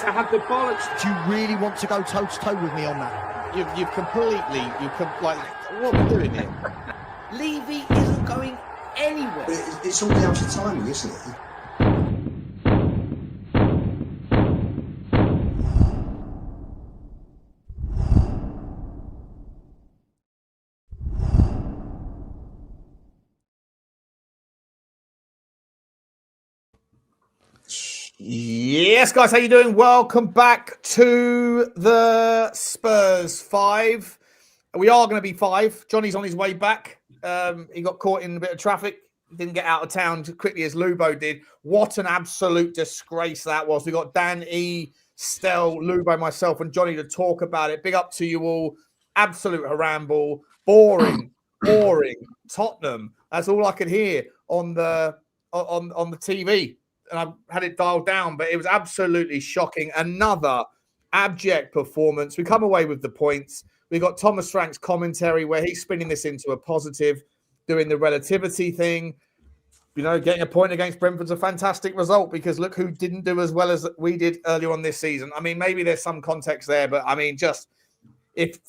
to have the bollocks. Do you really want to go toe-to-toe with me on that? You've completely, like, what are we doing here? Levy isn't going anywhere. It's all down to timing, isn't it? Yes, guys, how you doing? Welcome back to the Spurs Five. We are going to be five. Johnny's on his way back. He got caught in a bit of traffic. Didn't get out of town as quickly as Lubo did. What an absolute disgrace that was. We got Dan, E, Stel, Lubo, myself, and Johnny to talk about it. Big up to you all. Absolute haramble. Boring. Tottenham. That's all I could hear on the TV. And I had it dialed down, but it was absolutely shocking. Another abject performance. We come away with the points. We got Thomas Frank's commentary where he's spinning this into a positive, doing the relativity thing. You know, getting a point against Brentford's a fantastic result because look who didn't do as well as we did earlier on this season. I mean, maybe there's some context there, but I mean, just if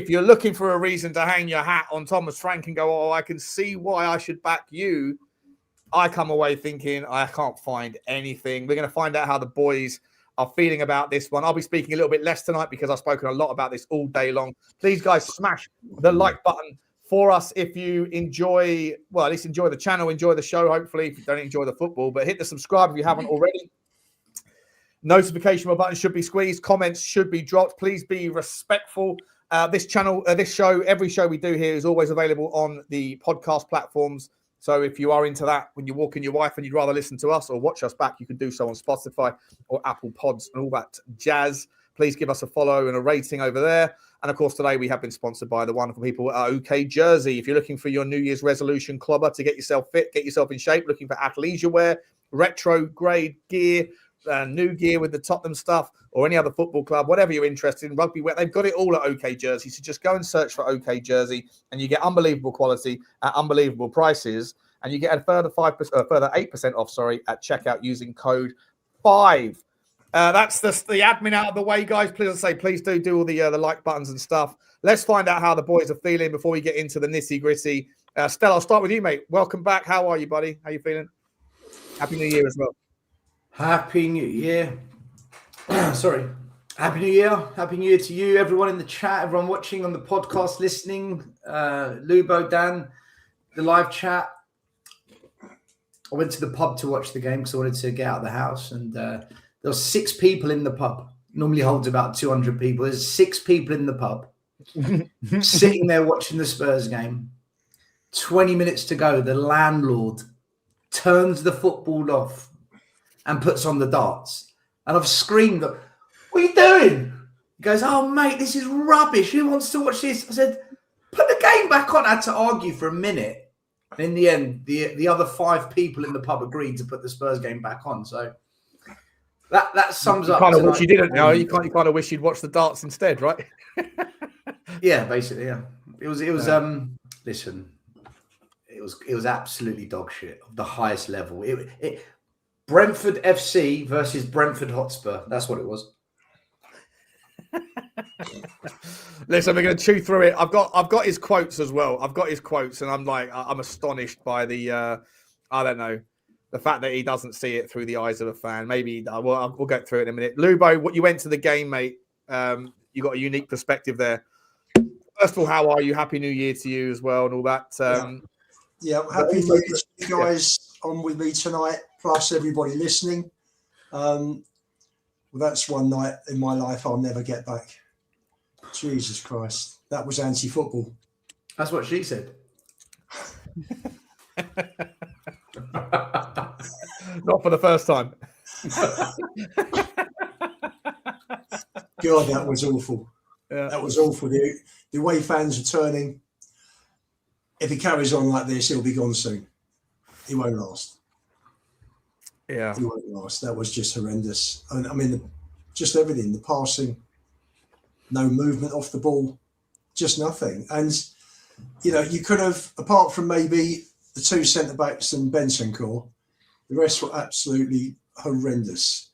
you're looking for a reason to hang your hat on Thomas Frank and go, oh, I can see why I should back you, I come away thinking I can't find anything. We're going to find out how the boys are feeling about this one. I'll be speaking a little bit less tonight because I've spoken a lot about this all day long. Please, guys, smash the like button for us if you enjoy, well, at least enjoy the channel, enjoy the show, hopefully, if you don't enjoy the football. But hit the subscribe if you haven't already. Notification button should be squeezed. Comments should be dropped. Please be respectful. This channel, this show, every show we do here is always available on the podcast platforms. So if you are into that, when you're walking your wife and you'd rather listen to us or watch us back, you can do so on Spotify or Apple Pods and all that jazz. Please give us a follow and a rating over there. And, of course, today we have been sponsored by the wonderful people at OK Jersey. If you're looking for your New Year's resolution clobber to get yourself fit, get yourself in shape, looking for athleisure wear, retro grade gear, new gear with the Tottenham stuff or any other football club, whatever you're interested in, rugby wear, they've got it all at OK Jersey. So just go and search for OK Jersey and you get unbelievable quality at unbelievable prices. And you get a further 8% off, at checkout using code 5. That's the admin out of the way, guys. Please do all the like buttons and stuff. Let's find out how the boys are feeling before we get into the nitty gritty. Stella, I'll start with you, mate. Welcome back. How are you, buddy? How you feeling? Happy New Year as well. Happy New Year. Sorry. Happy New Year. Happy New Year to you, everyone in the chat, everyone watching on the podcast, listening. Lubo, Dan, the live chat. I went to the pub to watch the game because I wanted to get out of the house. And there were 6 people in the pub. Normally holds about 200 people. There's 6 people in the pub sitting there watching the Spurs game. 20 minutes to go. The landlord turns the football off and puts on the darts. And I've screamed, what are you doing? He goes, oh, mate, this is rubbish. Who wants to watch this? I said, put the game back on. I had to argue for a minute. And in the end, the other 5 people in the pub agreed to put the Spurs game back on. So that sums up. Kind of wish you didn't know. You kind of wish you'd watched the darts instead, right? Yeah, basically, yeah. It was. Listen, it was absolutely dog shit of the highest level. Brentford FC versus Brentford Hotspur. That's what it was. Listen, we're going to chew through it. I've got his quotes as well. I've got his quotes, and I'm astonished by the I don't know, the fact that he doesn't see it through the eyes of a fan. Maybe we'll get through it in a minute. Lubo, what you went to the game, mate? You got a unique perspective there. First of all, how are you? Happy New Year to you as well, and all that. Yeah, happy New Year to you guys on with me tonight, plus everybody listening. Well, that's one night in my life I'll never get back. Jesus Christ. That was anti-football. That's what she said. Not for the first time. God, that was awful. Yeah. That was awful. The way fans are turning. If he carries on like this, he'll be gone soon. He won't last. Yeah. He won't last. That was just horrendous. I mean, just everything, the passing, no movement off the ball, just nothing. And, you know, you could have, apart from maybe the 2 centre-backs and Bentancur, the rest were absolutely horrendous.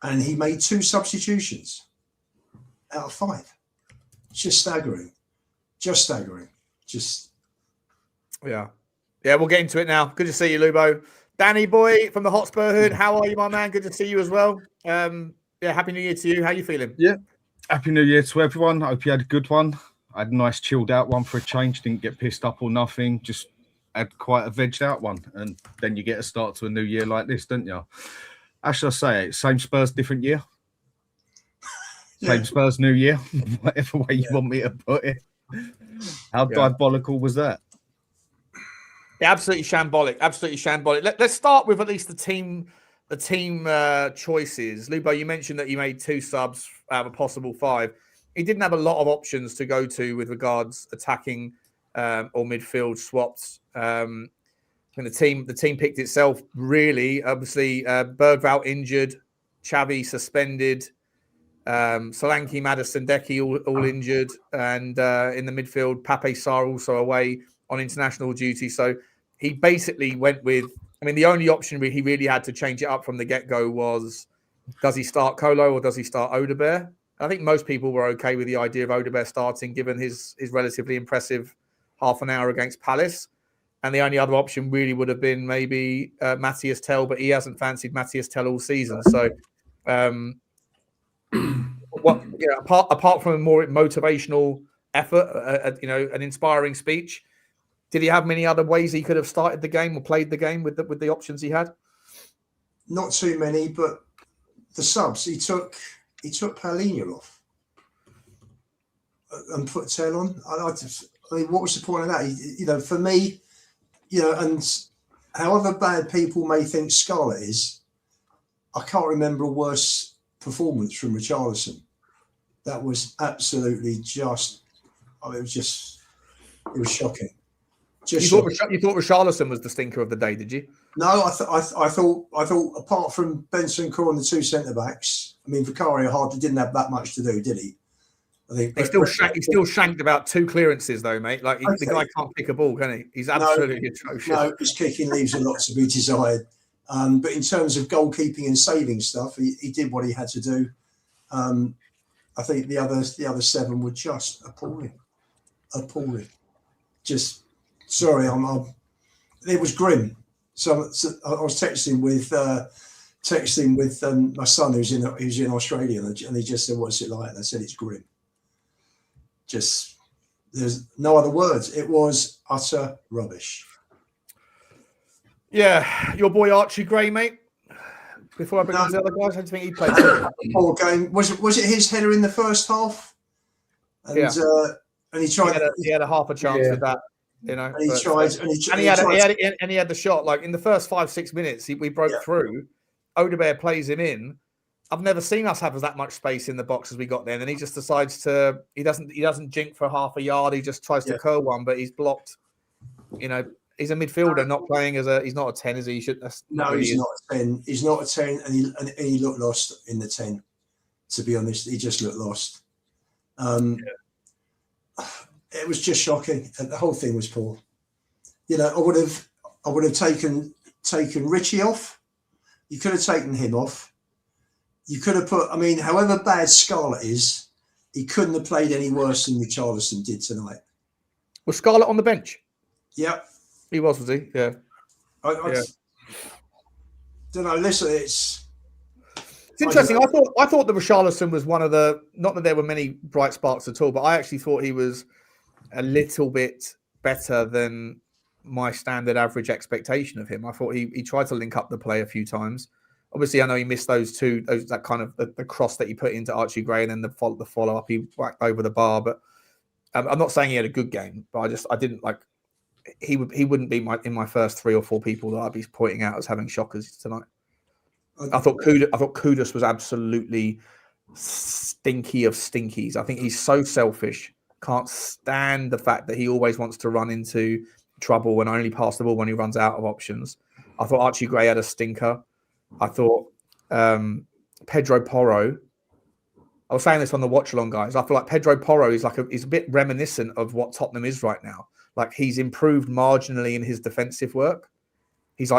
and he made 2 substitutions out of 5. It's just staggering. Just staggering. Just. Yeah. Yeah, we'll get into it now. Good to see you, Lubo. Danny boy from the Hotspur hood. How are you, my man? Good to see you as well. Yeah, Happy New Year to you. How are you feeling? Yeah. Happy New Year to everyone. I hope you had a good one. I had a nice chilled out one for a change. Didn't get pissed up or nothing. Just had quite a vegged out one. And then you get a start to a new year like this, don't you? How should I say it? Same Spurs, different year. Same Spurs, new year. Whatever way you want me to put it. How diabolical was that? Yeah, absolutely shambolic. Absolutely shambolic. Let's start with at least the team choices. Lubo, you mentioned that you made 2 subs out of a possible 5. He didn't have a lot of options to go to with regards attacking or midfield swaps. And the team picked itself really. Obviously, Bergvall injured, Xavi suspended, Solanke, Maddison, Decky all injured, and in the midfield, Pape Sarr also away on international duty. So he basically went with. I mean, the only option he really had to change it up from the get-go was, does he start Kolo or does he start Odegaard? I think most people were okay with the idea of Odegaard starting, given his relatively impressive half an hour against Palace. And the only other option really would have been maybe Matthias Tell, but he hasn't fancied Matthias Tell all season. So, apart from a more motivational effort, an inspiring speech, did he have many other ways he could have started the game or played the game with the options he had? Not too many, but the subs he took Paulinho off and put Tell on. I mean, what was the point of that? For me, and however bad people may think Scarlett is, I can't remember a worse performance from Richarlison. That was absolutely just. It was shocking. You thought Richarlison was the stinker of the day, did you? No, I thought apart from Benson Core and the 2 centre backs, I mean Vicario hardly didn't have that much to do, did he? I think he still shanked about 2 clearances though, mate. Like the guy can't pick a ball, can he? He's absolutely atrocious. No, his kicking leaves a lot to be desired. But in terms of goalkeeping and saving stuff, he did what he had to do. I think the other 7 were just appalling. Just sorry, it was grim. So I was texting with my son who's in Australia, and he just said, "What's it like?" And I said, "It's grim." Just there's no other words. It was utter rubbish. Yeah, your boy Archie Gray, mate. Before I bring on the other guys, I think he played. Poor game. Was it his header in the first half? And, and he tried. He had a half a chance with that. And he had the shot. Like in the first 5-6 minutes, we broke through. Odegaard plays him in. I've never seen us have that much space in the box as we got there. And then he just decides he doesn't jink for half a yard. He just tries to curl one, but he's blocked. He's a midfielder, not playing he's not a 10, is he? He's not a 10. He's not a 10, and he looked lost in the 10. To be honest, he just looked lost. It was just shocking. The whole thing was poor. I would have taken Richie off. You could have taken him off. You could have put. I mean, however bad Scarlett is, he couldn't have played any worse than Richarlison did tonight. Was Scarlett on the bench? Yeah, he was he? Yeah. I don't know. Listen, it's interesting. I thought that Richarlison was one of the. Not that there were many bright sparks at all, but I actually thought he was a little bit better than my standard average expectation of him. I thought he tried to link up the play a few times. Obviously, I know he missed that kind of the cross that he put into Archie Gray, and then the follow up he whacked over the bar. But I'm not saying he had a good game, but I didn't like. He wouldn't be in my first 3 or 4 people that I'd be pointing out as having shockers tonight. I thought Kudus was absolutely stinky of stinkies. I think he's so selfish. Can't stand the fact that he always wants to run into trouble and only pass the ball when he runs out of options. I thought Archie Gray had a stinker. I thought Pedro Porro. I was saying this on the watch along, guys. I feel like Pedro Porro is he's a bit reminiscent of what Tottenham is right now. Like he's improved marginally in his defensive work. He's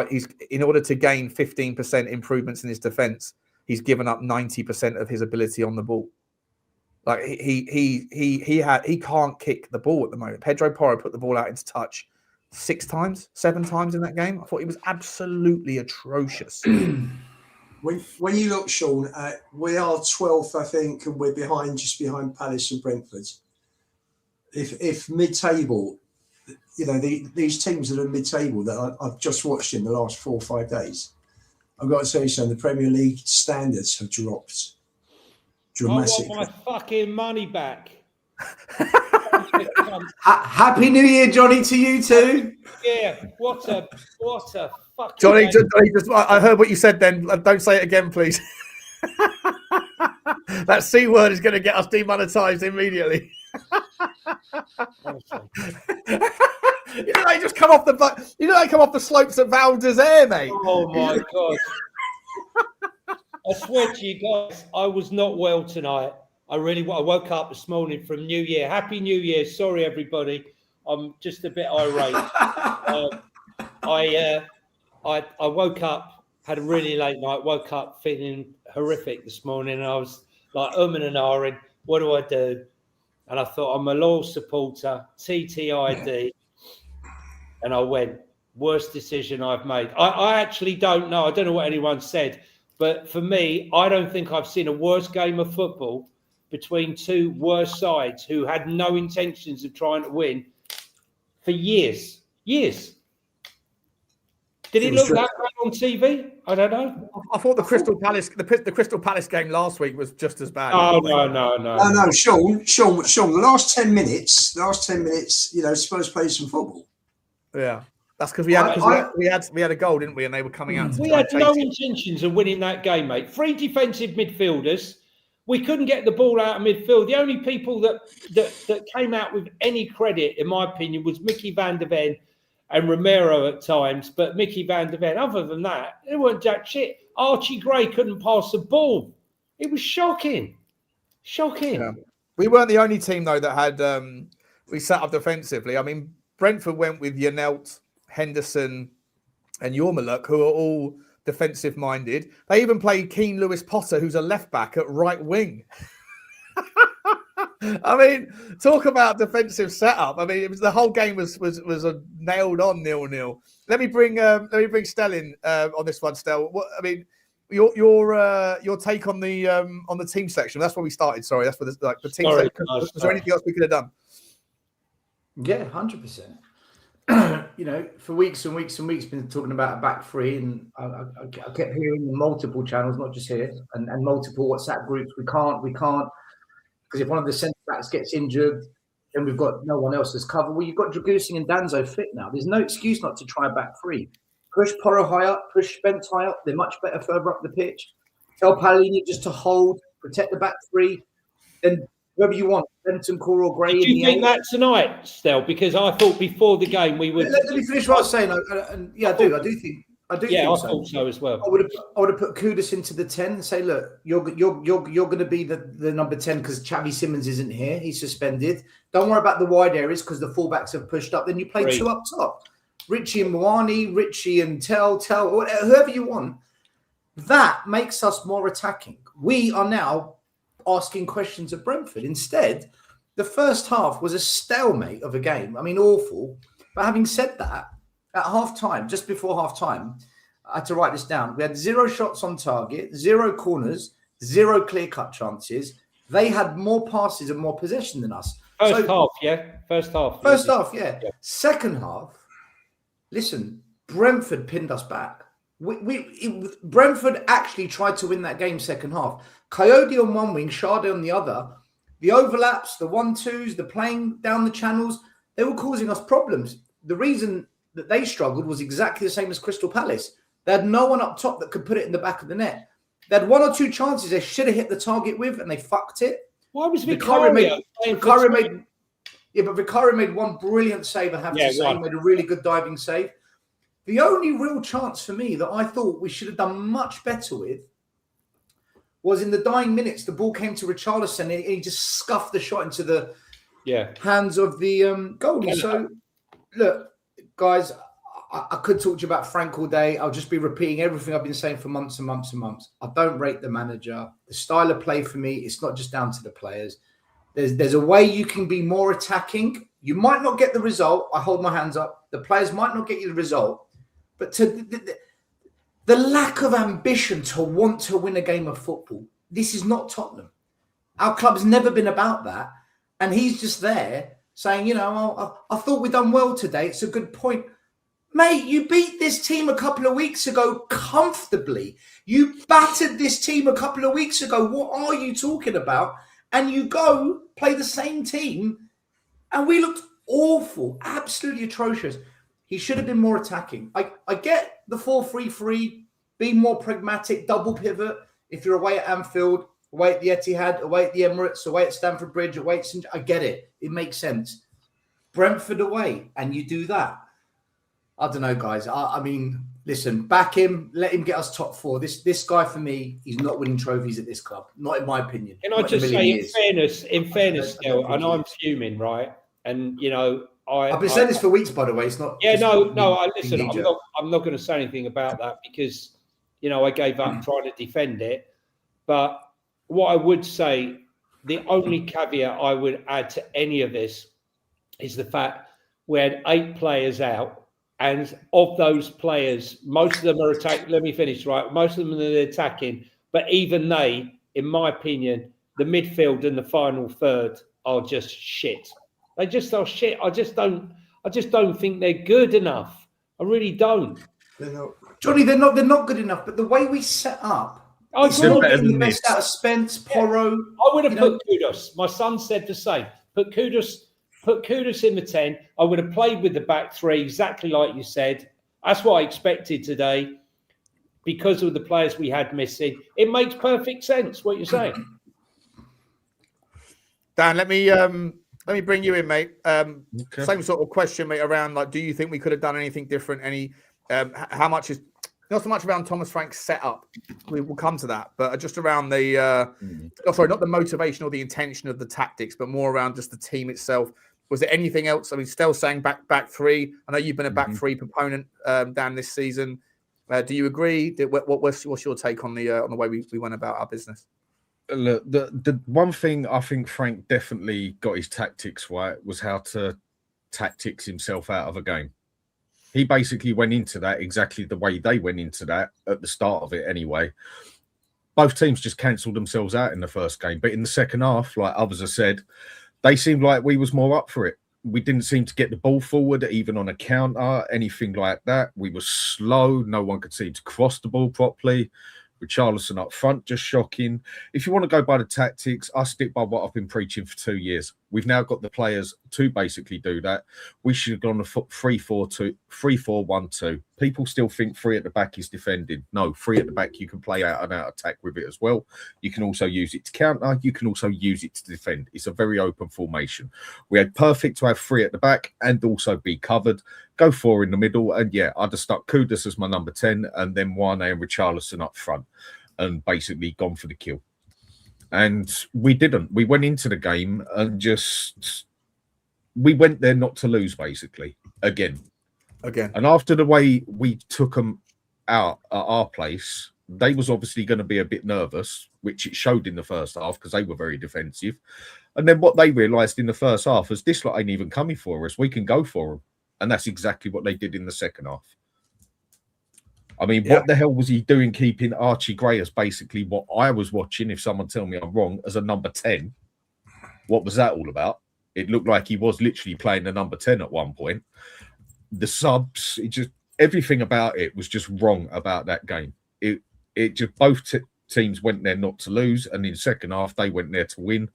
in order to gain 15% improvements in his defense, he's given up 90% of his ability on the ball. Like he can't kick the ball at the moment. Pedro Porro put the ball out into touch 7 times in that game. I thought he was absolutely atrocious. When you look, Sean, we are 12th, I think, and we're just behind Palace and Brentford. If mid-table, these teams that are mid-table that I've just watched in the last 4 or 5 days, I've got to tell you something, the Premier League standards have dropped dramatically. I want my fucking money back. Happy New Year, Johnny, to you too. Yeah, what a fucking Johnny, I heard what you said then. Don't say it again, please. That C word is going to get us demonetized immediately. They just come off the slopes of Val d'Isere, mate. Oh my God. I swear to you guys, I was not well tonight. I woke up this morning from New Year. Happy New Year. Sorry, everybody. I'm just a bit irate. I woke up, had a really late night, woke up feeling horrific this morning. And I was like, and ahhing, what do I do? And I thought, I'm a loyal supporter, TTID. And I went, worst decision I've made. I actually don't know. I don't know what anyone said. But for me, I don't think I've seen a worse game of football between two worse sides who had no intentions of trying to win for years. Years. Did it look that way on TV? I don't know. I thought the Crystal Palace game last week was just as bad. Oh no. Sean, the last 10 minutes, Spurs played some football. Yeah. That's because we had a goal, didn't we? And they were coming out. We had no intentions of winning that game, mate. 3 defensive midfielders. We couldn't get the ball out of midfield. The only people that came out with any credit, in my opinion, was Mickey van der Ven and Romero at times. But Mickey van der Ven, other than that, it weren't jack shit. Archie Gray couldn't pass the ball. It was shocking. Shocking. Yeah. We weren't the only team, though, that had we sat up defensively. I mean, Brentford went with Yanelt, Henderson and Yormaluk, who are all defensive-minded. They even played Keane Lewis Potter, who's a left-back at right wing. I mean, talk about defensive setup. I mean, the whole game was a nailed on 0-0. Let me bring Stel in on this one, Stel. Your take on the team section. That's where we started. Sorry, that's where the team section. Was there anything else we could have done? Yeah, 100%. For weeks and weeks and weeks, been talking about a back three, and I kept hearing multiple channels, not just here, and multiple WhatsApp groups. We can't, because if one of the centre backs gets injured, then we've got no one else as cover. Well, you've got Dragusing and Danzo fit now. There's no excuse not to try a back three. Push Porro high up, push Spence high up. They're much better further up the pitch. Tell Palini just to hold, protect the back three, then whoever you want, Benton, Core or Gray. Do you think that tonight, Stel? Because I thought before the game we would. Let me finish what I was saying. I do think. I thought so as well. I would have put Kudus into the 10 and say, look, you're going to be the number 10 because Xavi Simons isn't here. He's suspended. Don't worry about the wide areas because the fullbacks have pushed up. Then you play 2 up top. Richie and Mwani, Richie and Tell, whoever you want. That makes us more attacking. We are now asking questions of Brentford. Instead, the first half was a stalemate of a game. I mean, awful. But having said that, at half-time, just before half-time, I had to write this down. We had 0 shots on target, 0 corners, 0 clear-cut chances. They had more passes and more possession than us. First half, yeah. Second half, listen, Brentford pinned us back. Brentford actually tried to win that game second half. Coyote on one wing, Sade on the other. The overlaps, the 1-2s, the playing down the channels, they were causing us problems. The reason that they struggled was exactly the same as Crystal Palace. They had no one up top that could put it in the back of the net. They had 1 or 2 chances they should have hit the target with, and they fucked it. Why was Vicario Vicario made one brilliant save, I have to say. He made a really good diving save. The only real chance for me that I thought we should have done much better with was in the dying minutes. The ball came to Richarlison, and he just scuffed the shot into the hands of the goalie. So, look, guys, I could talk to you about Frank all day. I'll just be repeating everything I've been saying for months and months and months. I don't rate the manager. The style of play for me, it's not just down to the players. There's a way you can be more attacking. You might not get the result. I hold my hands up. The players might not get you the result. But the lack of ambition to want to win a game of football, this is not Tottenham. Our club's never been about that. And he's just there saying, you know, I thought we'd done well today. It's a good point. Mate, you beat this team a couple of weeks ago comfortably. You battered this team a couple of weeks ago. What are you talking about? And you go play the same team, and we looked awful, absolutely atrocious. He should have been more attacking. I get the 4-3-3, being more pragmatic, double pivot. If you're away at Anfield, away at the Etihad, away at the Emirates, away at Stamford Bridge, away at I get it. It makes sense. Brentford away, and you do that. I don't know, guys. I mean, listen, back him. Let him get us top four. This guy, for me, he's not winning trophies at this club. Not in my opinion. Can I just say, in fairness, still, and I'm fuming, right? And you know, I've been saying this for weeks, by the way. It's not. Yeah, listen, I'm not going to say anything about that because you know I gave up trying to defend it. But what I would say, the only caveat I would add to any of this is the fact we had 8 players out. And of those players, most of them are attacking. Let me finish, right? Most of them are attacking. But even they, in my opinion, the midfield and the final third are just shit. They just are shit. I just don't think they're good enough. I really don't. Johnny, they're not good enough. But the way we set up, it's not getting the best out of Spence, Porro. I would have put Kudos. My son said the same. Put Kudos in the 10. I would have played with the back 3, exactly like you said. That's what I expected today because of the players we had missing. It makes perfect sense what you're saying. Dan, let me bring you in, mate. Okay. Same sort of question, mate, around like, do you think we could have done anything different? How much is not so much around Thomas Frank's setup. We will come to that, but just around the not the motivation or the intention of the tactics, but more around just the team itself. Was there anything else? I mean, still saying back 3. I know you've been a back 3 proponent, Dan, this season. Do you agree? What's your take on the way we went about our business? Look, the one thing I think Frank definitely got his tactics right was how to tactics himself out of a game. He basically went into that exactly the way they went into that at the start of it anyway. Both teams just cancelled themselves out in the first game. But in the second half, like others have said, they seemed like we was more up for it. We didn't seem to get the ball forward, even on a counter, anything like that. We were slow. No one could seem to cross the ball properly. Richarlison up front, just shocking. If you want to go by the tactics, I stick by what I've been preaching for 2 years. We've now got the players to basically do that. We should have gone a 3-4-2, 3-4-1-2. People still think 3 at the back is defending. No, 3 at the back, you can play out and out attack with it as well. You can also use it to counter. You can also use it to defend. It's a very open formation. We had perfect to have 3 at the back and also be covered. Go 4 in the middle. And yeah, I'd have stuck Kudus as my number 10 and then Wane and Richarlison up front and basically gone for the kill. And we didn't. We went into the game and we went there not to lose, basically, again. And after the way we took them out at our place, they was obviously going to be a bit nervous, which it showed in the first half because they were very defensive. And then what they realised in the first half is this lot ain't even coming for us. We can go for them. And that's exactly what they did in the second half. I mean, what the hell was he doing keeping Archie Gray as basically what I was watching, if someone tell me I'm wrong, as a number 10? What was that all about? It looked like he was literally playing the number 10 at one point. The subs, everything about it was just wrong about that game. It just both teams went there not to lose, and in the second half, they went there to win.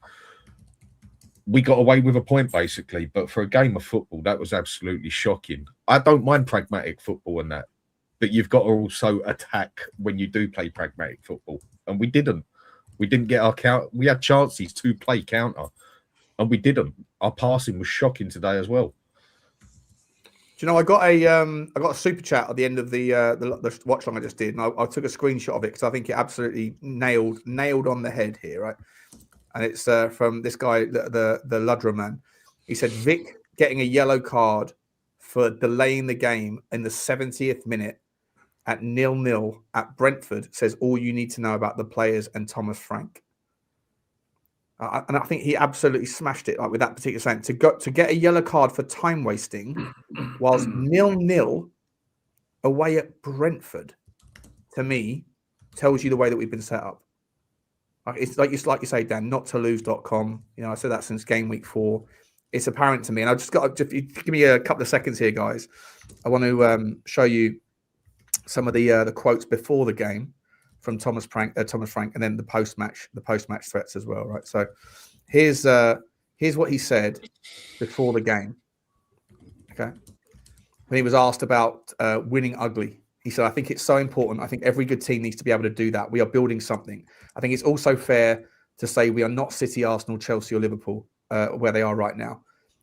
We got away with a point, basically, but for a game of football, that was absolutely shocking. I don't mind pragmatic football and that. But you've got to also attack when you do play pragmatic football. And we didn't. We didn't get our count. We had chances to play counter, and we didn't. Our passing was shocking today as well. Do you know, I got a super chat at the end of the watch long I just did, and I took a screenshot of it because I think it absolutely nailed on the head here, right? And it's from this guy, the Ludra man. He said, Vic getting a yellow card for delaying the game in the 70th minute at 0-0 at Brentford says all you need to know about the players and Thomas Frank. And I think he absolutely smashed it, like, with that particular saying. To get a yellow card for time wasting whilst 0-0 away at Brentford, to me, tells you the way that we've been set up. It's like you say, Dan, not to lose.com. You know, I said that since game week 4. It's apparent to me. And I've just got to give me a couple of seconds here, guys. I want to show you some of the quotes before the game from Thomas Frank, and then the post match threats as well, right? So here's what he said before the game. Okay, when he was asked about winning ugly, he said, "I think it's so important. I think every good team needs to be able to do that. We are building something. I think it's also fair to say we are not City, Arsenal, Chelsea, or Liverpool where they are right now.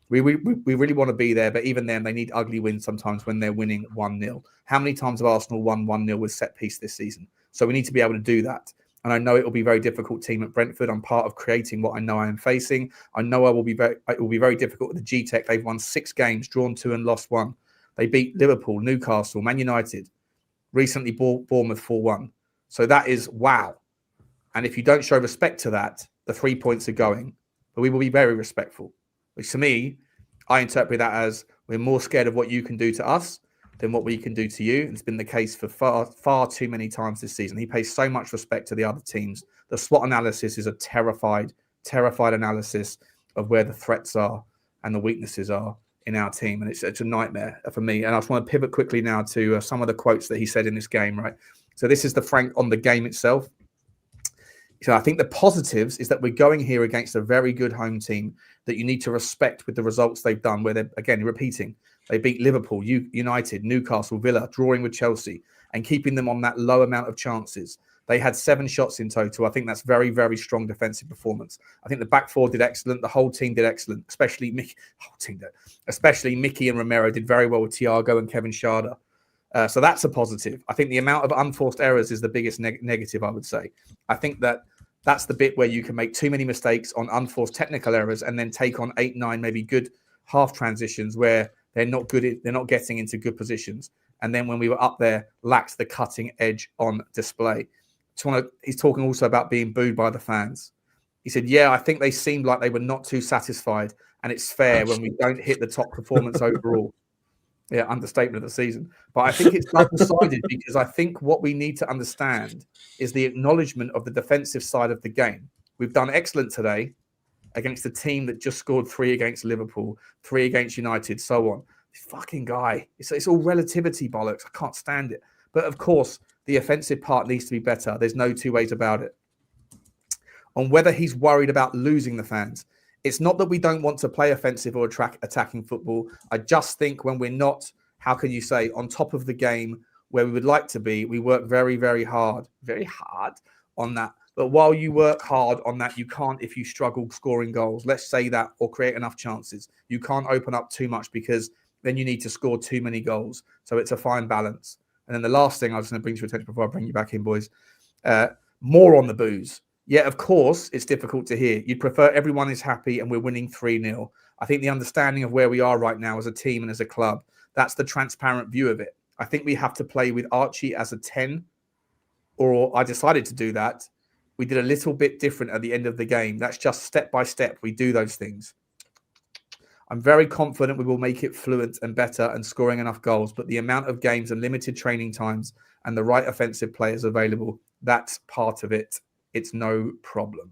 We really want to be there, but even then, they need ugly wins sometimes when they're winning 1-0. How many times have Arsenal won 1-0 with set piece this season? So we need to be able to do that. And I know it will be a very difficult team at Brentford. I'm part of creating what I know I am facing. I know it will be very difficult with the G-Tech. They've won 6 games, drawn 2 and lost 1. They beat Liverpool, Newcastle, Man United, recently Bournemouth 4-1. So that is wow. And if you don't show respect to that, the 3 points are going. But we will be very respectful. Which to me, I interpret that as we're more scared of what you can do to us than what we can do to you. And it's been the case for far too many times this season. He pays so much respect to the other teams. The SWOT analysis is a terrified analysis of where the threats are and the weaknesses are in our team. And it's a nightmare for me. And I just want to pivot quickly now to some of the quotes that he said in this game, right? So this is the Frank on the game itself. So I think the positives is that we're going here against a very good home team that you need to respect with the results they've done, where they're, again, repeating. They beat Liverpool, United, Newcastle, Villa, drawing with Chelsea, and keeping them on that low amount of chances. They had 7 shots in total. I think that's very, very strong defensive performance. I think the back 4 did excellent. The whole team did excellent, especially Mickey and Romero did very well with Thiago and Kevin Schade. So that's a positive. I think the amount of unforced errors is the biggest negative, I would say. I think that's the bit where you can make too many mistakes on unforced technical errors and then take on 8, 9, maybe good half transitions where they're not good. They're not getting into good positions. And then when we were up there, lacked the cutting edge on display. He's talking also about being booed by the fans. He said, yeah, I think they seemed like they were not too satisfied. And it's fair when we don't hit the top performance overall. Yeah, understatement of the season. But I think it's double-sided because I think what we need to understand is the acknowledgement of the defensive side of the game. We've done excellent today against a team that just scored 3 against Liverpool, 3 against United, so on. This fucking guy. It's all relativity bollocks. I can't stand it. But of course, the offensive part needs to be better. There's no 2 ways about it. On whether he's worried about losing the fans, it's not that we don't want to play offensive or attacking football. I just think when we're not, how can you say, on top of the game where we would like to be, we work very, very hard on that. But while you work hard on that, you can't, if you struggle scoring goals, let's say that, or create enough chances. You can't open up too much because then you need to score too many goals. So it's a fine balance. And then the last thing I was going to bring to your attention before I bring you back in, boys, more on the booze. Yeah, of course, it's difficult to hear. You'd prefer everyone is happy and we're winning 3-0. I think the understanding of where we are right now as a team and as a club, that's the transparent view of it. I think we have to play with Archie as a 10, or I decided to do that. We did a little bit different at the end of the game. That's just step by step. We do those things. I'm very confident we will make it fluent and better and scoring enough goals, but the amount of games and limited training times and the right offensive players available, that's part of it. It's no problem.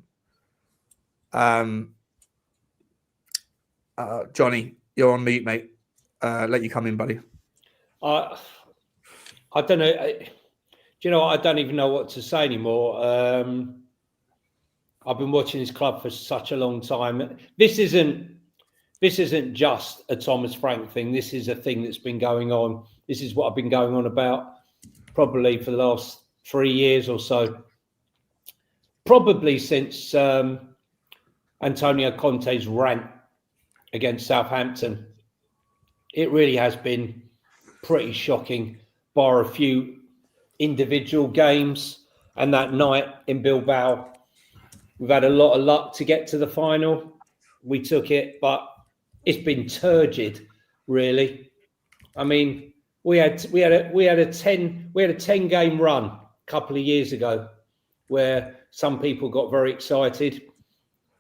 Johnny, you're on mute, mate. Let you come in, buddy. I don't know. Do you know what? I don't even know what to say anymore. I've been watching this club for such a long time. This isn't just a Thomas Frank thing. This is a thing that's been going on. This is what I've been going on about probably for the last 3 years or so. Probably since Antonio Conte's rant against Southampton. It really has been pretty shocking, bar a few individual games. And that night in Bilbao, we've had a lot of luck to get to the final. We took it, but it's been turgid, really. I mean, we had a 10 game run a couple of years ago where some people got very excited.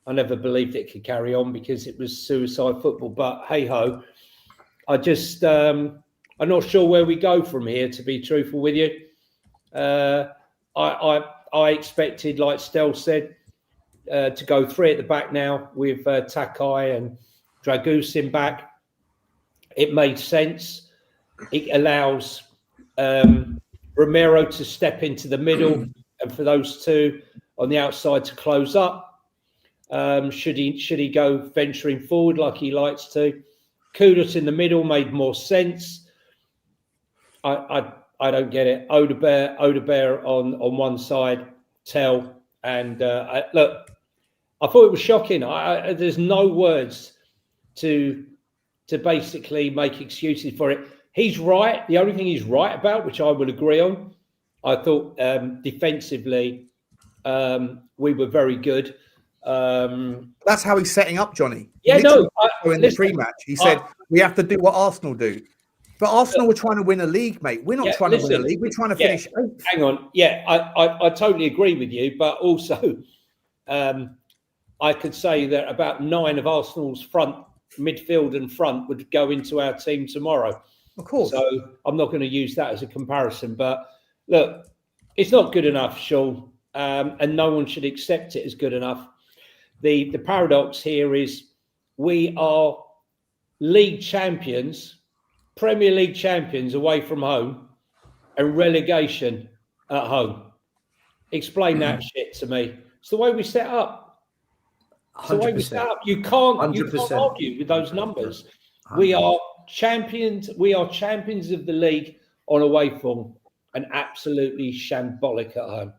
I never believed it could carry on because it was suicide football. But hey ho, I just I'm not sure where we go from here. To be truthful with you, I expected, like Stel said, to go 3 at the back now with Takai and Dragusin back. It made sense. It allows Romero to step into the middle and for those two on the outside to close up. Should he go venturing forward like he likes to? Kudus in the middle made more sense. I don't get it. Odebear on one side, Tell, and look, I thought it was shocking. There's no words to basically make excuses for it. He's right. The only thing he's right about, which I would agree on, I thought defensively we were very good. That's how he's setting up, Johnny. Yeah, no. In the pre-match, he said we have to do what Arsenal do. But Arsenal were trying to win a league, mate. We're not trying to win a league. We're trying to finish 8th. Hang on. Yeah, I totally agree with you. But also, I could say that about 9 of Arsenal's midfield and front would go into our team tomorrow. Of course. So I'm not going to use that as a comparison. But look, it's not good enough, Sean, and no one should accept it as good enough. The paradox here is we are league champions, Premier League champions away from home, and relegation at home. Explain that shit to me. It's the way we set up. It's the way we set up. You can't argue with those numbers. 100%. We are champions. We are champions of the league on away form, and absolutely shambolic at home.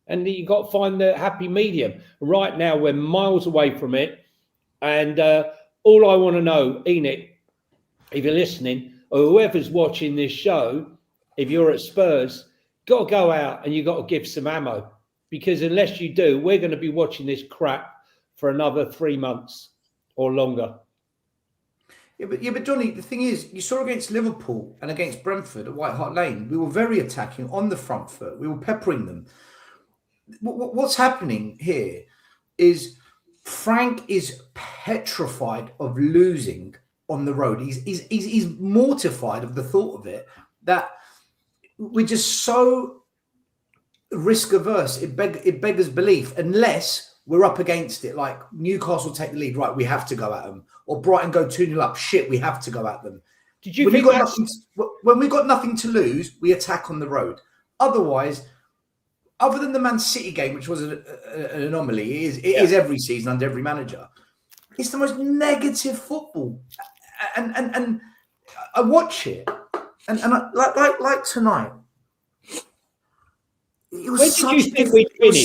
And you've got to find the happy medium. Right now, we're miles away from it. And all I want to know, Enoch, if you're listening, or whoever's watching this show, if you're at Spurs, got to go out and you've got to give some ammo. Because unless you do, we're going to be watching this crap for another 3 months or longer. Yeah, but Johnny, the thing is, you saw against Liverpool and against Brentford at White Hart Lane, we were very attacking on the front foot. We were peppering them. What's happening here is Frank is petrified of losing on the road. He's mortified of the thought of it, that we're just so risk averse. It beggars belief, unless we're up against it. Like Newcastle take the lead, right? We have to go at them. Or Brighton go 2-0 up. Shit, we have to go at them. Did you when we got nothing to lose, we attack on the road. Otherwise, other than the Man City game, which was an anomaly, it is every season under every manager. It's the most negative football, and I watch it, and I, like tonight. It was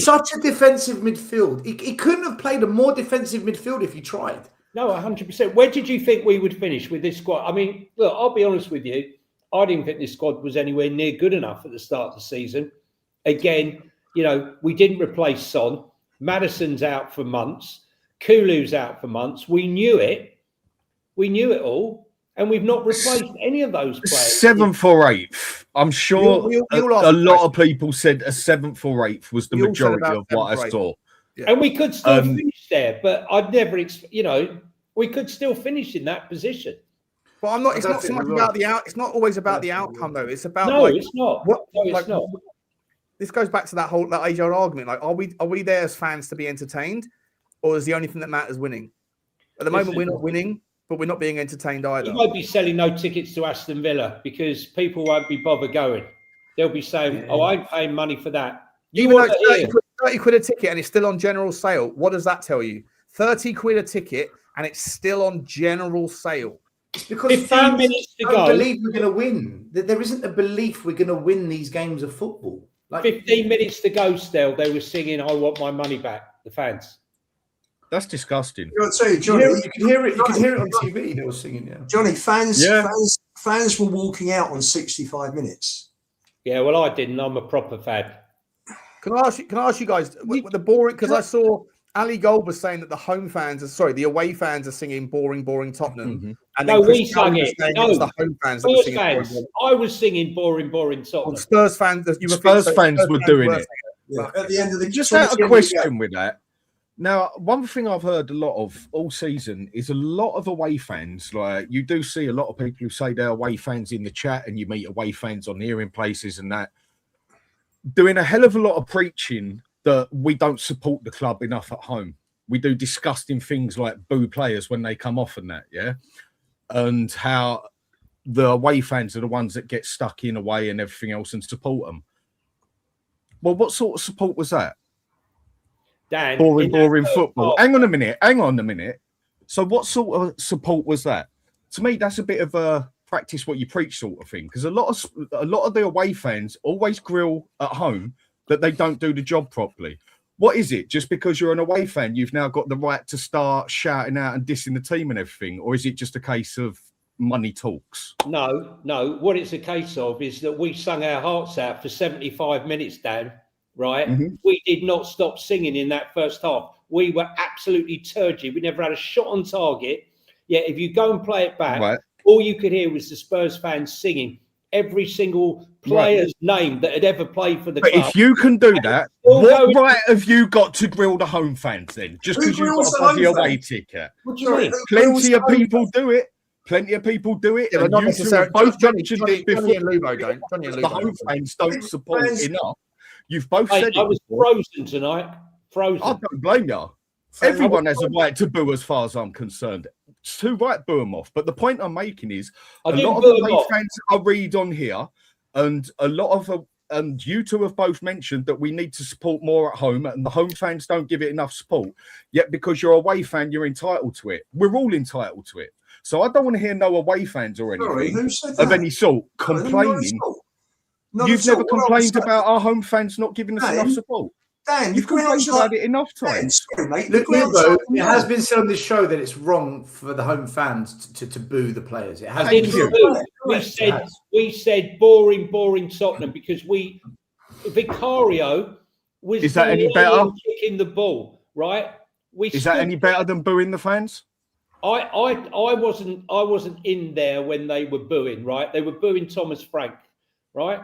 such a defensive midfield. He couldn't have played a more defensive midfield if he tried. No, 100%. Where did you think we would finish with this squad? I mean, look, I'll be honest with you. I didn't think this squad was anywhere near good enough at the start of the season. Again, you know, we didn't replace Son. Maddison's out for months. Kulu's out for months. We knew it. We knew it all. And we've not replaced any of those players. 7th or 8th. I'm sure a lot of people said a 7th or 8th was the majority of what I saw. Yeah. And we could still finish there, but I'd never, we could still finish in that position. But I'm not. It's not so much about the out. It's not always about the outcome, though. It's about it's not. It's not. This goes back to that age-old argument. Like, are we there as fans to be entertained, or is the only thing that matters winning? At the moment, we're not winning, but we're not being entertained either. You won't be selling no tickets to Aston Villa because people won't be bothered going. They'll be saying, "Oh, I ain't paying money for that." Even though it's 30 quid a ticket and it's still on general sale, what does that tell you? 30 quid a ticket and it's still on general sale. It's because 15 minutes to go. Believe we're going to win. There isn't a belief we're going to win these games of football. 15 minutes to go still, they were singing, "I want my money back," the fans. That's disgusting. I'll tell you, Johnny, you can hear it on TV. They were singing, yeah. Johnny, fans were walking out on 65 minutes. Yeah, well, I didn't. I'm a proper fan. Can I ask you guys the boring? Because I Ali Gold was saying that the away fans are singing "Boring, Boring Tottenham," Mhm. and No, then Chris we Carroll sang was it. saying No, it was the home fans that were Spurs singing fans. "Boring, Boring." I was singing "Boring, Boring On Tottenham." Spurs fans, Spurs fans were doing it. Yeah. At the end of the Just towards out the of end of the question game. with that. Now, one thing I've heard a lot of all season is a lot of away fans. Like, you do see a lot of people who say they're away fans in the chat, and you meet away fans on here in places and that, doing a hell of a lot of preaching that we don't support the club enough at home. We do disgusting things like boo players when they come off and that, yeah? And how the away fans are the ones that get stuck in away and everything else and support them. Well, what sort of support was that? Dan, Boring football. Hang on a minute. So what sort of support was that? To me, that's a bit of a practice what you preach sort of thing. Because a lot of the away fans always grill at home that they don't do the job properly. What is it? Just because you're an away fan, you've now got the right to start shouting out and dissing the team and everything? Or is it just a case of money talks? No. What it's a case of is that we sung our hearts out for 75 minutes, Dan, right? Mm-hmm. We did not stop singing in that first half. We were absolutely turgid. We never had a shot on target. Yeah, if you go and play it back, Right. all you could hear was the Spurs fans singing every single player's name that had ever played for the But club. if you can do that, what right have you got to grill the home fans then? Just because you've got a bloody away ticket? What do you mean? Plenty of people do it. Plenty of people do it. Yeah, but And not you two necessarily. have both Johnny mentioned and it before. Lubo don't. Johnny and The Lubo home don't. fans don't support Fans- enough. You've both Mate, said I it. was before. frozen tonight. Frozen. I don't blame you. Everyone has a right to boo, as far as I'm concerned. It's too right, boo them off. But the point I'm making is I a didn't lot of boo 'em away off. fans I read on here, and a lot of and you two have both mentioned that we need to support more at home, and the home fans don't give it enough support. Yet because you're a away fan, you're entitled to it. We're all entitled to it. So I don't want to hear no away fans or Sorry, anything who said that? of any sort No, complaining. not You've at all. never What I was complained saying- about our home fans not giving us Dan, enough support. Dan, You've complained about it enough Dan, times. sorry, mate. Look, The ground's Lubo, up and it has down. been said on this show that it's wrong for the home fans to boo the players. It has Thank been you. said. We said boring Tottenham because Vicario was Is that any better? kicking the ball, right? Is that any better than booing the fans? I wasn't in there when they were booing, right? They were booing Thomas Frank, right?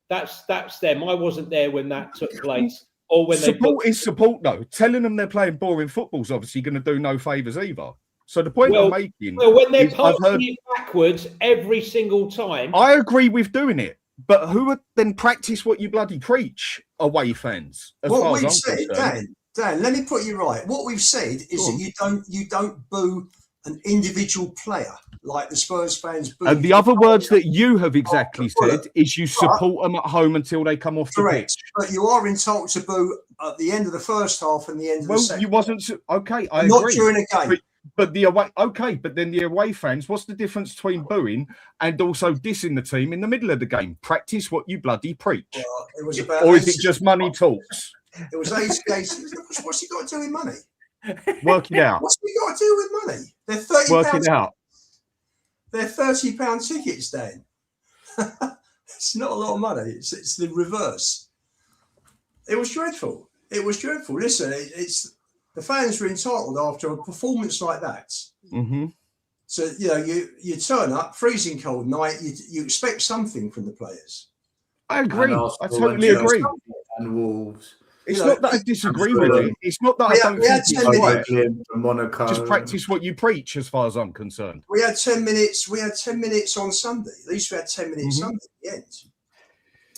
That's them. I wasn't there when that took place. Or when Support is support, though. Telling them they're playing boring football is obviously going to do no favours either. So the point I'm making when they're is I've passing heard. it backwards every single time. I agree with doing it, but who would then practice what you bloody preach, away fans? As What far as we've I'm said, concerned. Dan, let me put you right. What we've said is that you don't boo an individual player like the Spurs fans boo. And the other words that you have exactly said is you support them at home until they come off the correct, pitch. but you are entitled to boo at the end of the first half and the end of the second. You wasn't okay. I Not agree. during a game. But the away, okay, but then the away fans, what's the difference between booing and also dissing the team in the middle of the game? Practice what you bloody preach. Well, it was about Or is it just money talks? It was ace cases. What's he got to do with money? Work it out. What's he got to do with money? They're £30. Work it out. They're £30 tickets, Dan. It's not a lot of money. It's the reverse. It was dreadful. It was dreadful. Listen, it's the fans were entitled after a performance like that. Mm-hmm. So you turn up, freezing cold night. You expect something from the players. I agree. And I totally agree. And Wolves. It's not that I disagree with it. It's not that I don't think it's right. Monaco. Just practice what you preach, as far as I'm concerned. We had 10 minutes. We had 10 minutes on Sunday. At least we had 10 minutes Sunday at the end.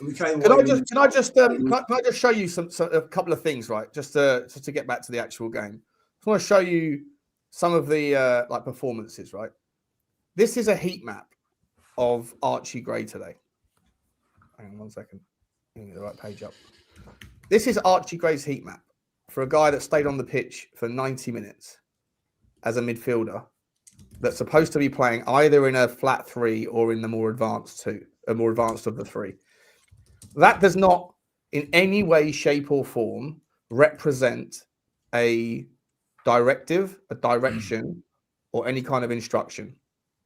And we came. Can I just show you a couple of things, right? Just to get back to the actual game. I want to show you some of the performances, right? This is a heat map of Archie Gray today. Hang on 1 second. Get the right page up. This is Archie Gray's heat map for a guy that stayed on the pitch for 90 minutes as a midfielder that's supposed to be playing either in a flat three or in the more advanced of the three. That does not in any way, shape or form represent a directive, a direction, or any kind of instruction.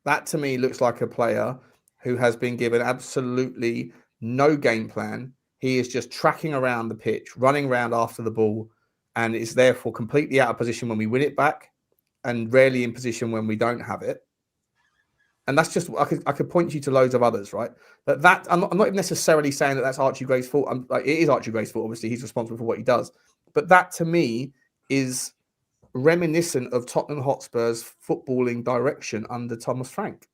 That to me looks like a player who has been given absolutely no game plan. He is just tracking around the pitch, running around after the ball and is therefore completely out of position when we win it back, and rarely in position when we don't have it. And that's just, I could point you to loads of others, right? But that I'm not even necessarily saying that that's Archie Gray's fault. It is Archie Gray's fault. Obviously, he's responsible for what he does. But that to me is reminiscent of Tottenham Hotspur's footballing direction under Thomas Frank.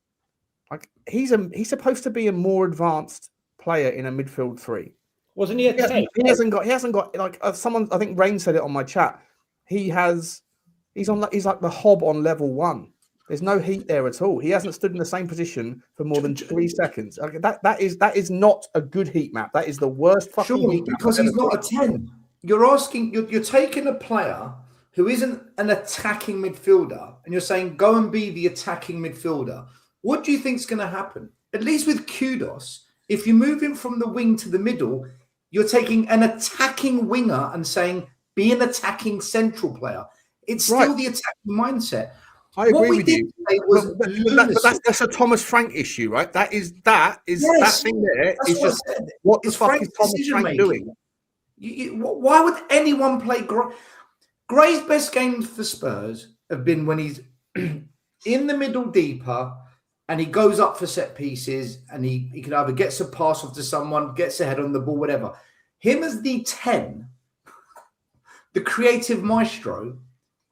Like he's supposed to be a more advanced player in a midfield three. Wasn't he a 10? He hasn't got like someone. I think Rain said it on my chat. He's like the Hob on level 1. There's no heat there at all. He hasn't stood in the same position for more than 3 seconds. Like, that is not a good heat map. That is the worst fucking heat map. Because he's not a 10. You're taking a player who isn't an attacking midfielder and you're saying, go and be the attacking midfielder. What do you think is going to happen? At least with Kudos, if you move him from the wing to the middle, you're taking an attacking winger and saying, be an attacking central player. It's still the attacking mindset. I agree with you. But that's a Thomas Frank issue, right? That thing there is just what the fuck is Thomas Frank doing? Why would anyone play Gray's best games for Spurs have been when he's in the middle deeper and he goes up for set pieces and he can either gets a pass off to someone, gets ahead on the ball, whatever. Him as the 10, the creative maestro,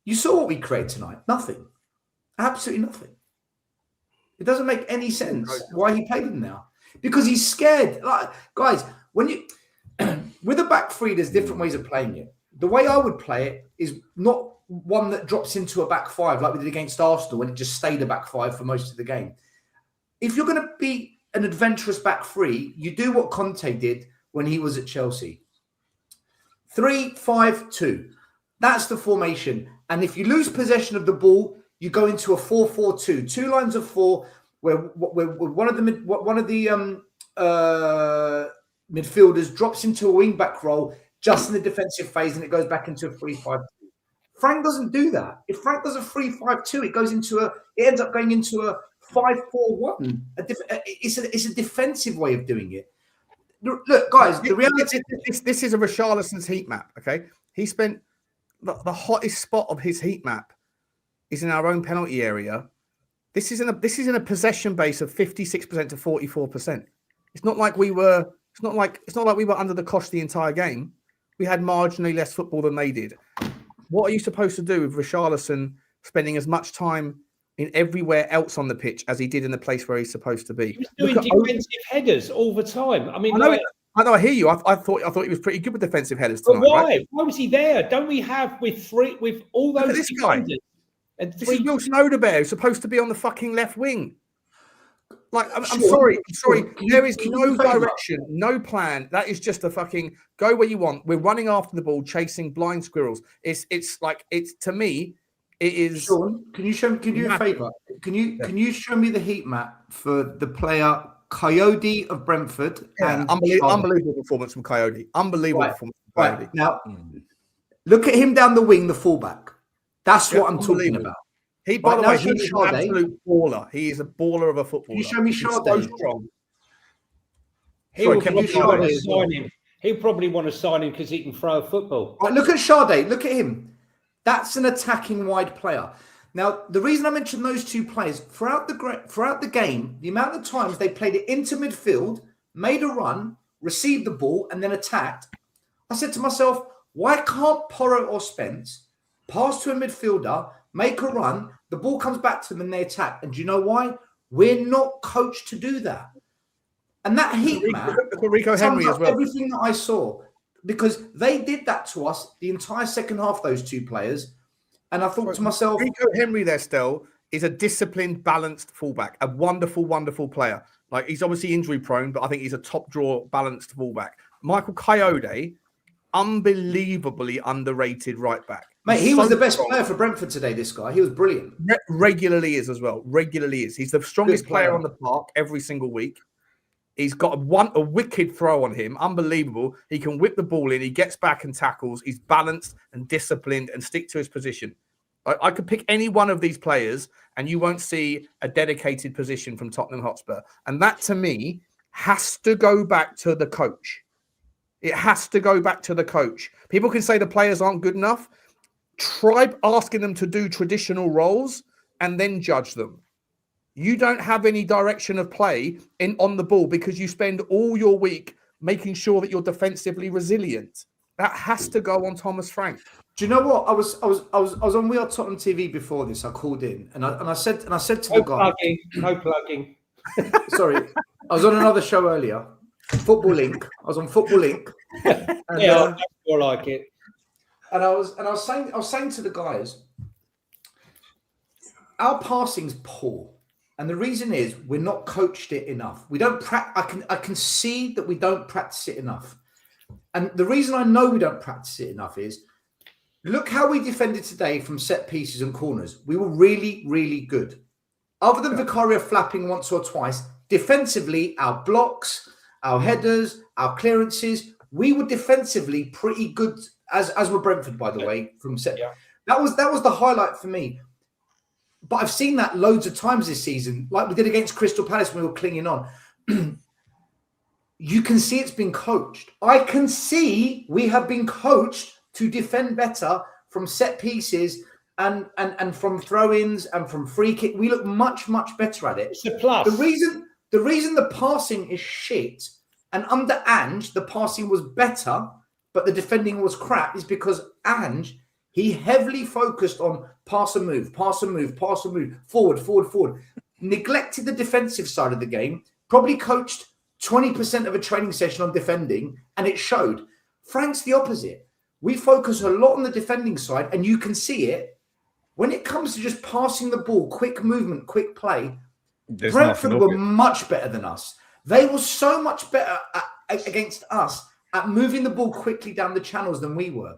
you saw what we created tonight. Nothing. Absolutely nothing. It doesn't make any sense why he played him now. Because he's scared. Like, guys, when you with a back three, there's different ways of playing it. The way I would play it is not one that drops into a back five like we did against Arsenal when it just stayed a back five for most of the game. If you're going to be an adventurous back three, you do what Conte did when he was at Chelsea. 3-5-2. That's the formation. And if you lose possession of the ball, you go into a 4-4-2. 2 lines of 4 where one of the midfielders drops into a wing-back role just in the defensive phase and it goes back into a 3-5-2. Frank doesn't do that. If Frank does a 3-5-2, it ends up going into a 5-4-1. It's a defensive way of doing it. Look, guys, the reality this is a Richarlison's heat map. Okay, he spent the hottest spot of his heat map is in our own penalty area. This is in a possession base of 56% to 44%. It's not like we were under the cosh the entire game. We had marginally less football than they did. What are you supposed to do with Richarlison spending as much time in everywhere else on the pitch as he did in the place where he's supposed to be? He was doing defensive headers all the time. I mean, I know. I hear you. I thought he was pretty good with defensive headers tonight. But why? Right? Why was he there? Don't we have with all those? Look at this guy. This is Wilson Odebear, who's supposed to be on the fucking left wing. Like, I'm sorry. There is no direction, no plan. That is just a fucking go where you want. We're running after the ball, chasing blind squirrels. It's to me, it is. Sean, can you do a favour? Can you show me the heat map for the player Coyote of Brentford? Yeah, and unbelievable performance from Coyote. Unbelievable performance from Coyote. Right. Now, look at him down the wing, the fullback. That's what I'm talking about. By the way, he's an absolute baller. He is a baller of a footballer. Can you show me Sade? So strong. He'll probably want to sign him because he can throw a football. Right, look at Sade. Look at him. That's an attacking wide player. Now, the reason I mentioned those two players, throughout the game, the amount of times they played it into midfield, made a run, received the ball, and then attacked, I said to myself, why can't Porro or Spence pass to a midfielder, make a run, the ball comes back to them and they attack? And do you know why? We're not coached to do that. And that heat map sums up everything that I saw, because they did that to us the entire second half, those two players. And I thought to myself, Rico Henry there still is a disciplined, balanced fullback, a wonderful, wonderful player. Like, he's obviously injury prone, but I think he's a top draw, balanced fullback. Michael Coyote, unbelievably underrated right back. Mate, he was the best player for Brentford today, this guy. He was brilliant. Regularly is as well. Regularly is. He's the strongest player on the park every single week. He's got a wicked throw on him. Unbelievable. He can whip the ball in. He gets back and tackles. He's balanced and disciplined and stick to his position. I could pick any one of these players and you won't see a dedicated position from Tottenham Hotspur. And that, to me, has to go back to the coach. It has to go back to the coach. People can say the players aren't good enough. Try asking them to do traditional roles and then judge them. You don't have any direction of play on the ball because you spend all your week making sure that you're defensively resilient. That has to go on Thomas Frank. Do you know what? I was on We Are Tottenham TV before this. I called in and I said to the guy, no plugging. Sorry, I was on another show earlier, Football Link. I was on Football Link. And, yeah, I more like it. And I was saying to the guys, our passing's poor, and the reason is we're not coached it enough. We don't practice. I can see that we don't practice it enough, and the reason I know we don't practice it enough is look how we defended today from set pieces and corners. We were really, really good. Other than Vicaria flapping once or twice, defensively, our blocks, our headers, our clearances, we were defensively pretty good. As were Brentford, by the way, from set. Yeah. That was the highlight for me. But I've seen that loads of times this season, like we did against Crystal Palace when we were clinging on. You can see it's been coached. I can see we have been coached to defend better from set pieces and from throw-ins and from free kick. We look much, much better at it. It's a plus. The reason the passing is shit, and under Ange, the passing was better, but the defending was crap, is because Ange, he heavily focused on pass and move, forward, neglected the defensive side of the game, probably coached 20% of a training session on defending, and it showed. Frank's the opposite. We focus a lot on the defending side, and you can see it. When it comes to just passing the ball, quick movement, quick play, Brentford were much better than us. They were so much better against us at moving the ball quickly down the channels than we were.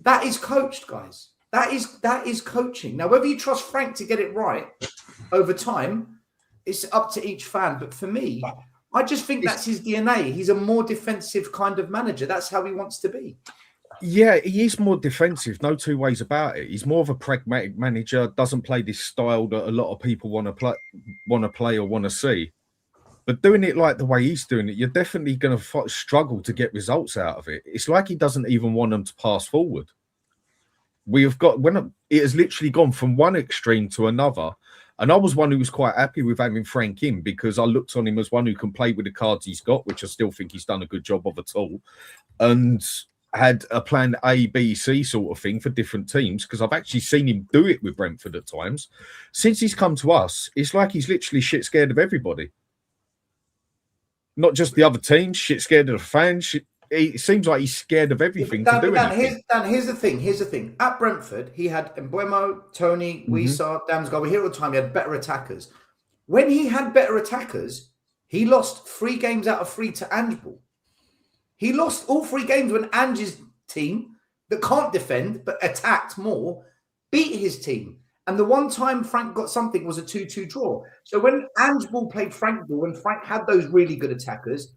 That is coached, guys. That is coaching. Now, whether you trust Frank to get it right over time, it's up to each fan. But for me, I just think that's his DNA. He's a more defensive kind of manager. That's how he wants to be. Yeah, he is more defensive. No two ways about it. He's more of a pragmatic manager. Doesn't play this style that a lot of people want to play or want to see. But doing it like the way he's doing it, you're definitely going to struggle to get results out of it. It's like he doesn't even want them to pass forward. It has literally gone from one extreme to another. And I was one who was quite happy with having Frank in because I looked on him as one who can play with the cards he's got, which I still think he's done a good job of at all. And had a plan A, B, C sort of thing for different teams because I've actually seen him do it with Brentford at times. Since he's come to us, it's like he's literally shit scared of everybody. Not just the other teams, shit scared of the fans. It seems like he's scared of everything to do anything. Here's the thing. At Brentford, he had Mbeumo, Tony, Wissar, Damsgaard. Here all the time, he had better attackers. When he had better attackers, he lost 3 games out of 3 to Angeball. He lost all 3 games when Ange's team, that can't defend but attacked more, beat his team. And the one time Frank got something was a 2-2 draw. So when Ange Ball played Frank Ball, when Frank had those really good attackers,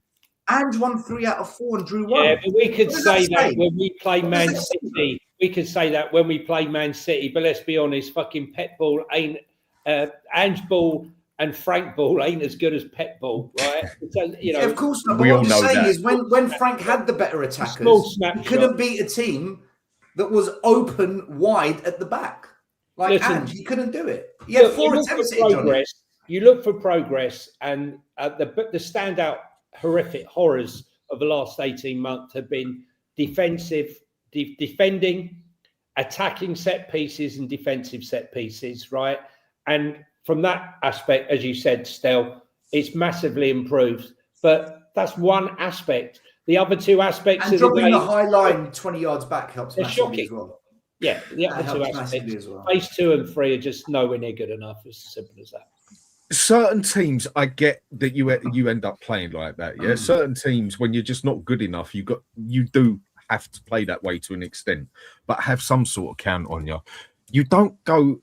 Ange won 3 out of 4 and drew 1. Yeah, but we could say that when we play Man City. We could say that when we play Man City. But let's be honest, fucking Pep Ball ain't Ange Ball and Frank Ball ain't as good as Pep Ball, right? So, yeah, of course not. But what I'm saying is when Frank had the better attackers, he couldn't beat a team that was open wide at the back. Like Ange, he couldn't do it. He had 4 attempts at it. You look for progress, and the standout horrific horrors of the last 18 months have been defending, attacking set pieces and defensive set pieces, right? And from that aspect, as you said, Stel, it's massively improved. But that's one aspect. The other 2 aspects... And dropping the high line 20 yards back helps massively as well. Yeah, the other 2 aspects. As well. Phase 2 and 3 are just nowhere near good enough. It's as simple as that. Certain teams, I get that you end up playing like that. Yeah, certain teams, when you're just not good enough, you do have to play that way to an extent, but have some sort of count on you. You don't go.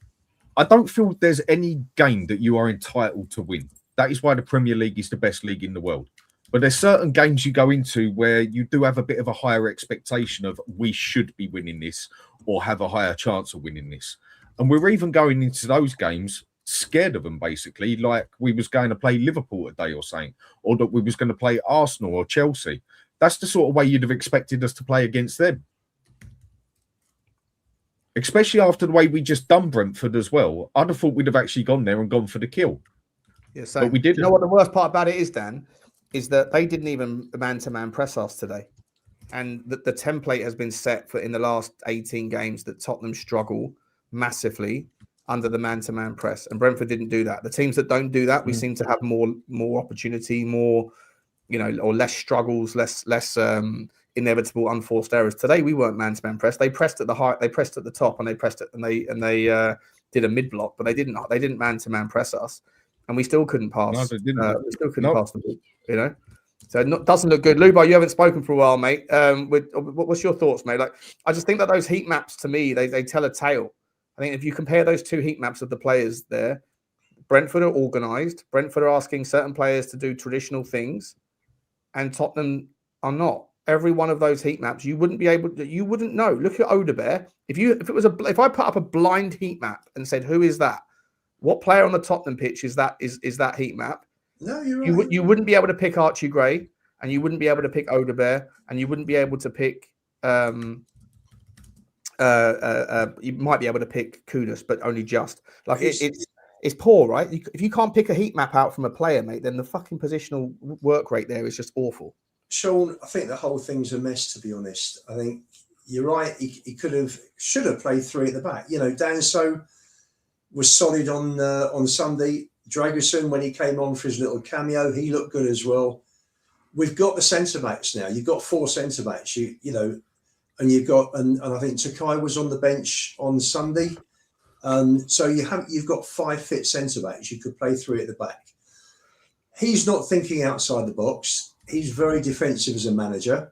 I don't feel there's any game that you are entitled to win. That is why the Premier League is the best league in the world. But there's certain games you go into where you do have a bit of a higher expectation of we should be winning this or have a higher chance of winning this. And we're even going into those games scared of them, basically, like we was going to play Liverpool today or something, or that we was going to play Arsenal or Chelsea. That's the sort of way you'd have expected us to play against them. Especially after the way we just done Brentford as well. I'd have thought we'd have actually gone there and gone for the kill. Yeah, so but we didn't. You know what the worst part about it is, Dan? Is that they didn't even man-to-man press us today. And the template has been set for in the last 18 games that Tottenham struggle massively under the man-to-man press. And Brentford didn't do that. The teams that don't do that, we seem to have more opportunity, more, or less struggles, less inevitable unforced errors. Today we weren't man-to-man press. They pressed at the height, they pressed at the top, and they pressed it, and they did a mid block, but they didn't man-to-man press us, and we still couldn't pass. No, they didn't. We still couldn't pass the ball. So it doesn't look good. Lubo, you haven't spoken for a while, mate. What's your thoughts, mate? Like, I just think that those heat maps to me, they tell a tale. I think if you compare those two heat maps of the players there, Brentford are organised. Brentford are asking certain players to do traditional things, and Tottenham are not. Every one of those heat maps, you wouldn't know. Look at Odebear. If I put up a blind heat map and said, "Who is that? What player on the Tottenham pitch is that heat map?" No, you're right. You wouldn't be able to pick Archie Gray, and you wouldn't be able to pick Odebear, and you wouldn't be able to pick. You might be able to pick Kudus, but only just. Like it's poor, right? If you can't pick a heat map out from a player, mate, then the fucking positional work rate there is just awful. Sean, I think the whole thing's a mess, to be honest. I think you're right. He should have played three at the back. Danso was solid on Sunday. Dragusin, when he came on for his little cameo, he looked good as well. We've got the centre backs now. You've got four centre backs. And you've got and I think Takai was on the bench on Sunday. So you've got five fit centre backs. You could play three at the back. He's not thinking outside the box. He's very defensive as a manager.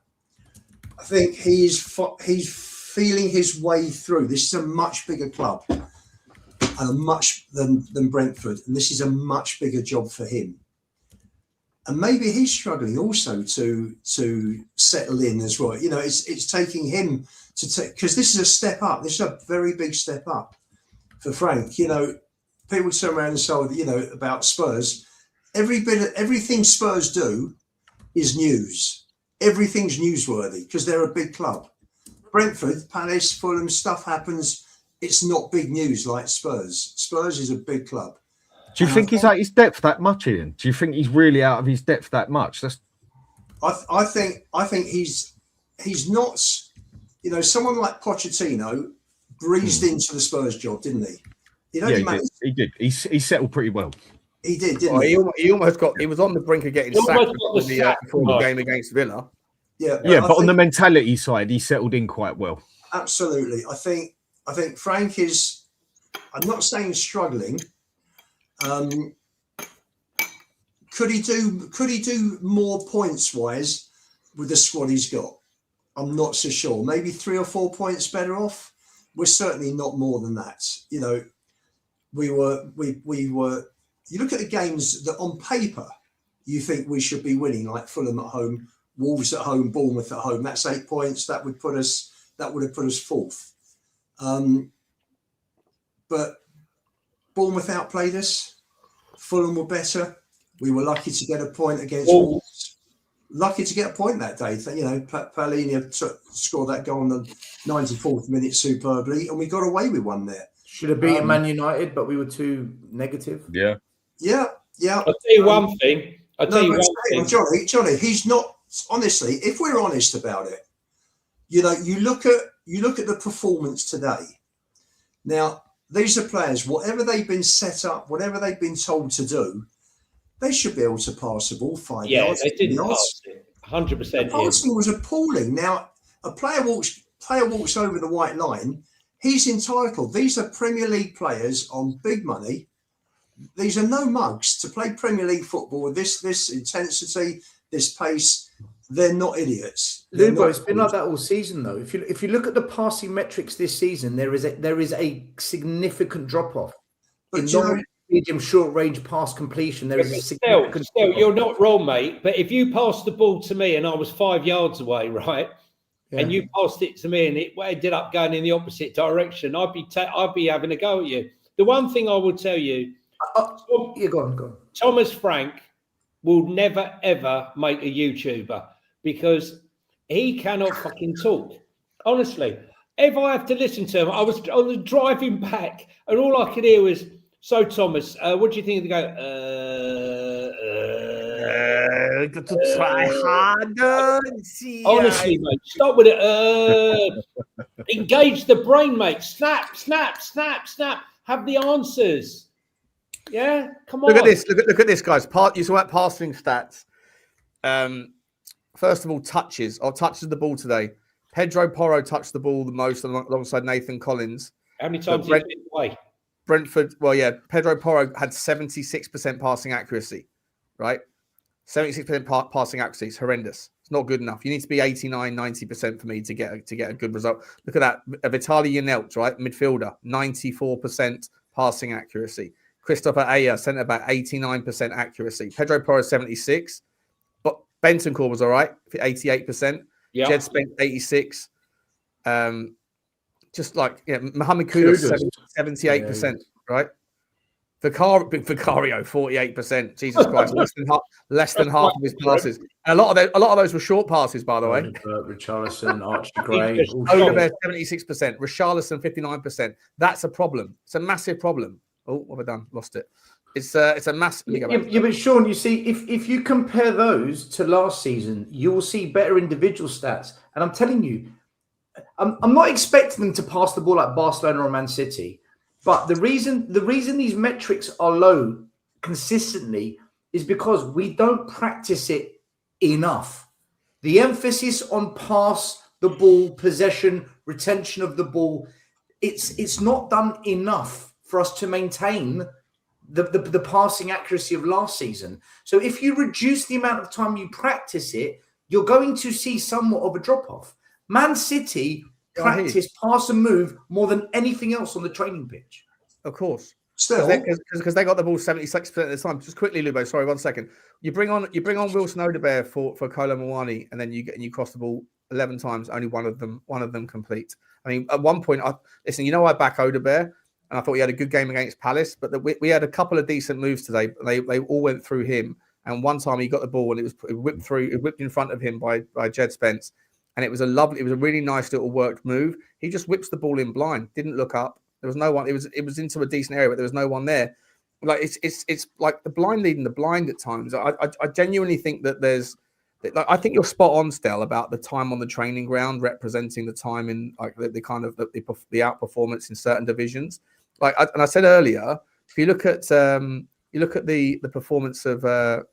I think he's feeling his way through. This is a much bigger club. Much than Brentford, and this is a much bigger job for him. And maybe he's struggling also to settle in as well. It's taking him because this is a step up. This is a very big step up for Frank. People turn around and say, about Spurs. Everything Spurs do is news. Everything's newsworthy because they're a big club. Brentford, Palace, Fulham, stuff happens. It's not big news like Spurs. Spurs is a big club. Do you think he's at his depth that much, Ian? Do you think he's really out of his depth that much? I think he's not. Someone like Pochettino breezed into the Spurs job, didn't he? He did. He settled pretty well. He did, didn't he? He almost got. He was on the brink of getting sacked before the game against Villa. But on the mentality side, he settled in quite well. Absolutely, I think Frank is. I'm not saying struggling. Could he do more points wise with the squad he's got? I'm not so sure. Maybe 3 or 4 points better off. We're certainly not more than that. We were. You look at the games that on paper you think we should be winning, like Fulham at home, Wolves at home, Bournemouth at home. That's 8 points. That would have put us fourth. But Bournemouth outplayed us. Fulham were better. We were lucky to get a point against Wolves. Lucky to get a point that day. Palhinha scored that goal in the 94th minute superbly, and we got away with one there. Should have beaten Man United, but we were too negative. Yeah. I'll tell you one thing. Johnny, he's not. Honestly, if we're honest about it, you look at the performance today. Now, these are players, whatever they've been set up, whatever they've been told to do, they should be able to pass the ball 5 yards. Yeah, they didn't pass it. 100%. The passing was appalling. Now, a player walks over the white line, he's entitled. These are Premier League players on big money. These are no mugs to play Premier League football with this intensity, this pace. They're not idiots. Lubo, it's been like that all season, though. If you look at the passing metrics this season, there is a significant drop off. In medium short range pass completion, there is a significant. Still, you're not wrong, mate. But if you passed the ball to me and I was 5 yards away, right, and you passed it to me and it ended up going in the opposite direction, I'd be having a go at you. The one thing I would tell you, go on. Thomas Frank will never ever make a YouTuber. because he cannot fucking talk. Honestly, if I have to listen to him, I was driving back and all I could hear was, "So Thomas, what do you think of the go?" Got to try harder. Honestly, mate, stop with it. Engage the brain, mate. Snap, snap, snap, snap. Have the answers. Yeah, come on. Look at this. Look at this, guys. You saw that passing stats. First of all, touches. Touches the ball today. Pedro Porro touched the ball the most alongside Nathan Collins. How many times did he play? Brentford. Well, yeah. Pedro Porro had 76% passing accuracy. Right. 76% passing accuracy is horrendous. It's not good enough. You need to be 89, 90% for me to get a good result. Look at that. Vitaly Yanelt, right? Midfielder, 94% passing accuracy. Christopher Ayer, centre back, 89% accuracy. Pedro Porro, 76. But Bentancur was all right, 88%. Yeah. Jed Spence, 86. Just like, Mohamed Kudus, 78%, right? Vicario, 48%. Jesus Christ, less than half of his passes. And a lot of those were short passes, by the way. Richarlison, Archie Gray, Odegaard, 76%. Richarlison, 59%. That's a problem. It's a massive problem. Oh, what have I done? Lost it. It's a massive. Yeah, but Sean, you see, if you compare those to last season, you will see better individual stats. And I'm telling you, I'm not expecting them to pass the ball like Barcelona or Man City. But the reason these metrics are low consistently is because we don't practice it enough. The emphasis on pass the ball, possession, retention of the ball, it's not done enough for us to maintain the passing accuracy of last season. So if you reduce the amount of time you practice it, you're going to see somewhat of a drop-off. Man City practice pass and move more than anything else on the training pitch. Of course. Still, because they got the ball 76% of the time. Just quickly, Lubo. Sorry, 1 second. You bring on Wilson Odegaard for Kolo Muani, and then you cross the ball 11 times. Only one of them complete. I mean, at one point, I back Odegaard, and I thought he had a good game against Palace, but we had a couple of decent moves today. They all went through him, and one time he got the ball and it whipped in front of him by Jed Spence. And it was a really nice little worked move. He just whips the ball in blind, didn't look up. There was no one. It was into a decent area, but there was no one there. Like it's like the blind leading the blind at times. I genuinely think that there's. Like, I think you're spot on, Stel, about the time on the training ground representing the time in like the kind of the outperformance in certain divisions. Like I said earlier, if you look at the performance of the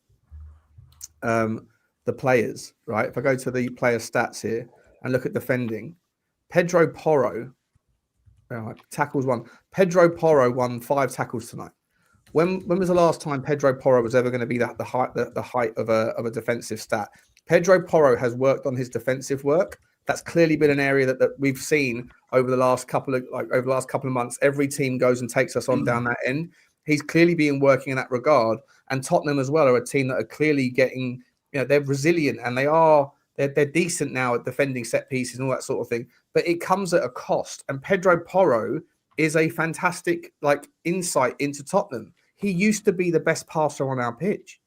players, right? If I go to the player stats here and look at defending, Pedro Porro, tackles won. Pedro Porro won 5 tackles tonight. When was the last time Pedro Porro was ever going to be the height of a defensive stat? Pedro Porro has worked on his defensive work. That's clearly been an area that we've seen over the last couple of months. Every team goes and takes us on down that end. He's clearly been working in that regard, and Tottenham as well are a team that are clearly getting. They're resilient and they're decent now at defending set pieces and all that sort of thing. But it comes at a cost. And Pedro Porro is a fantastic insight into Tottenham. He used to be the best passer on our pitch.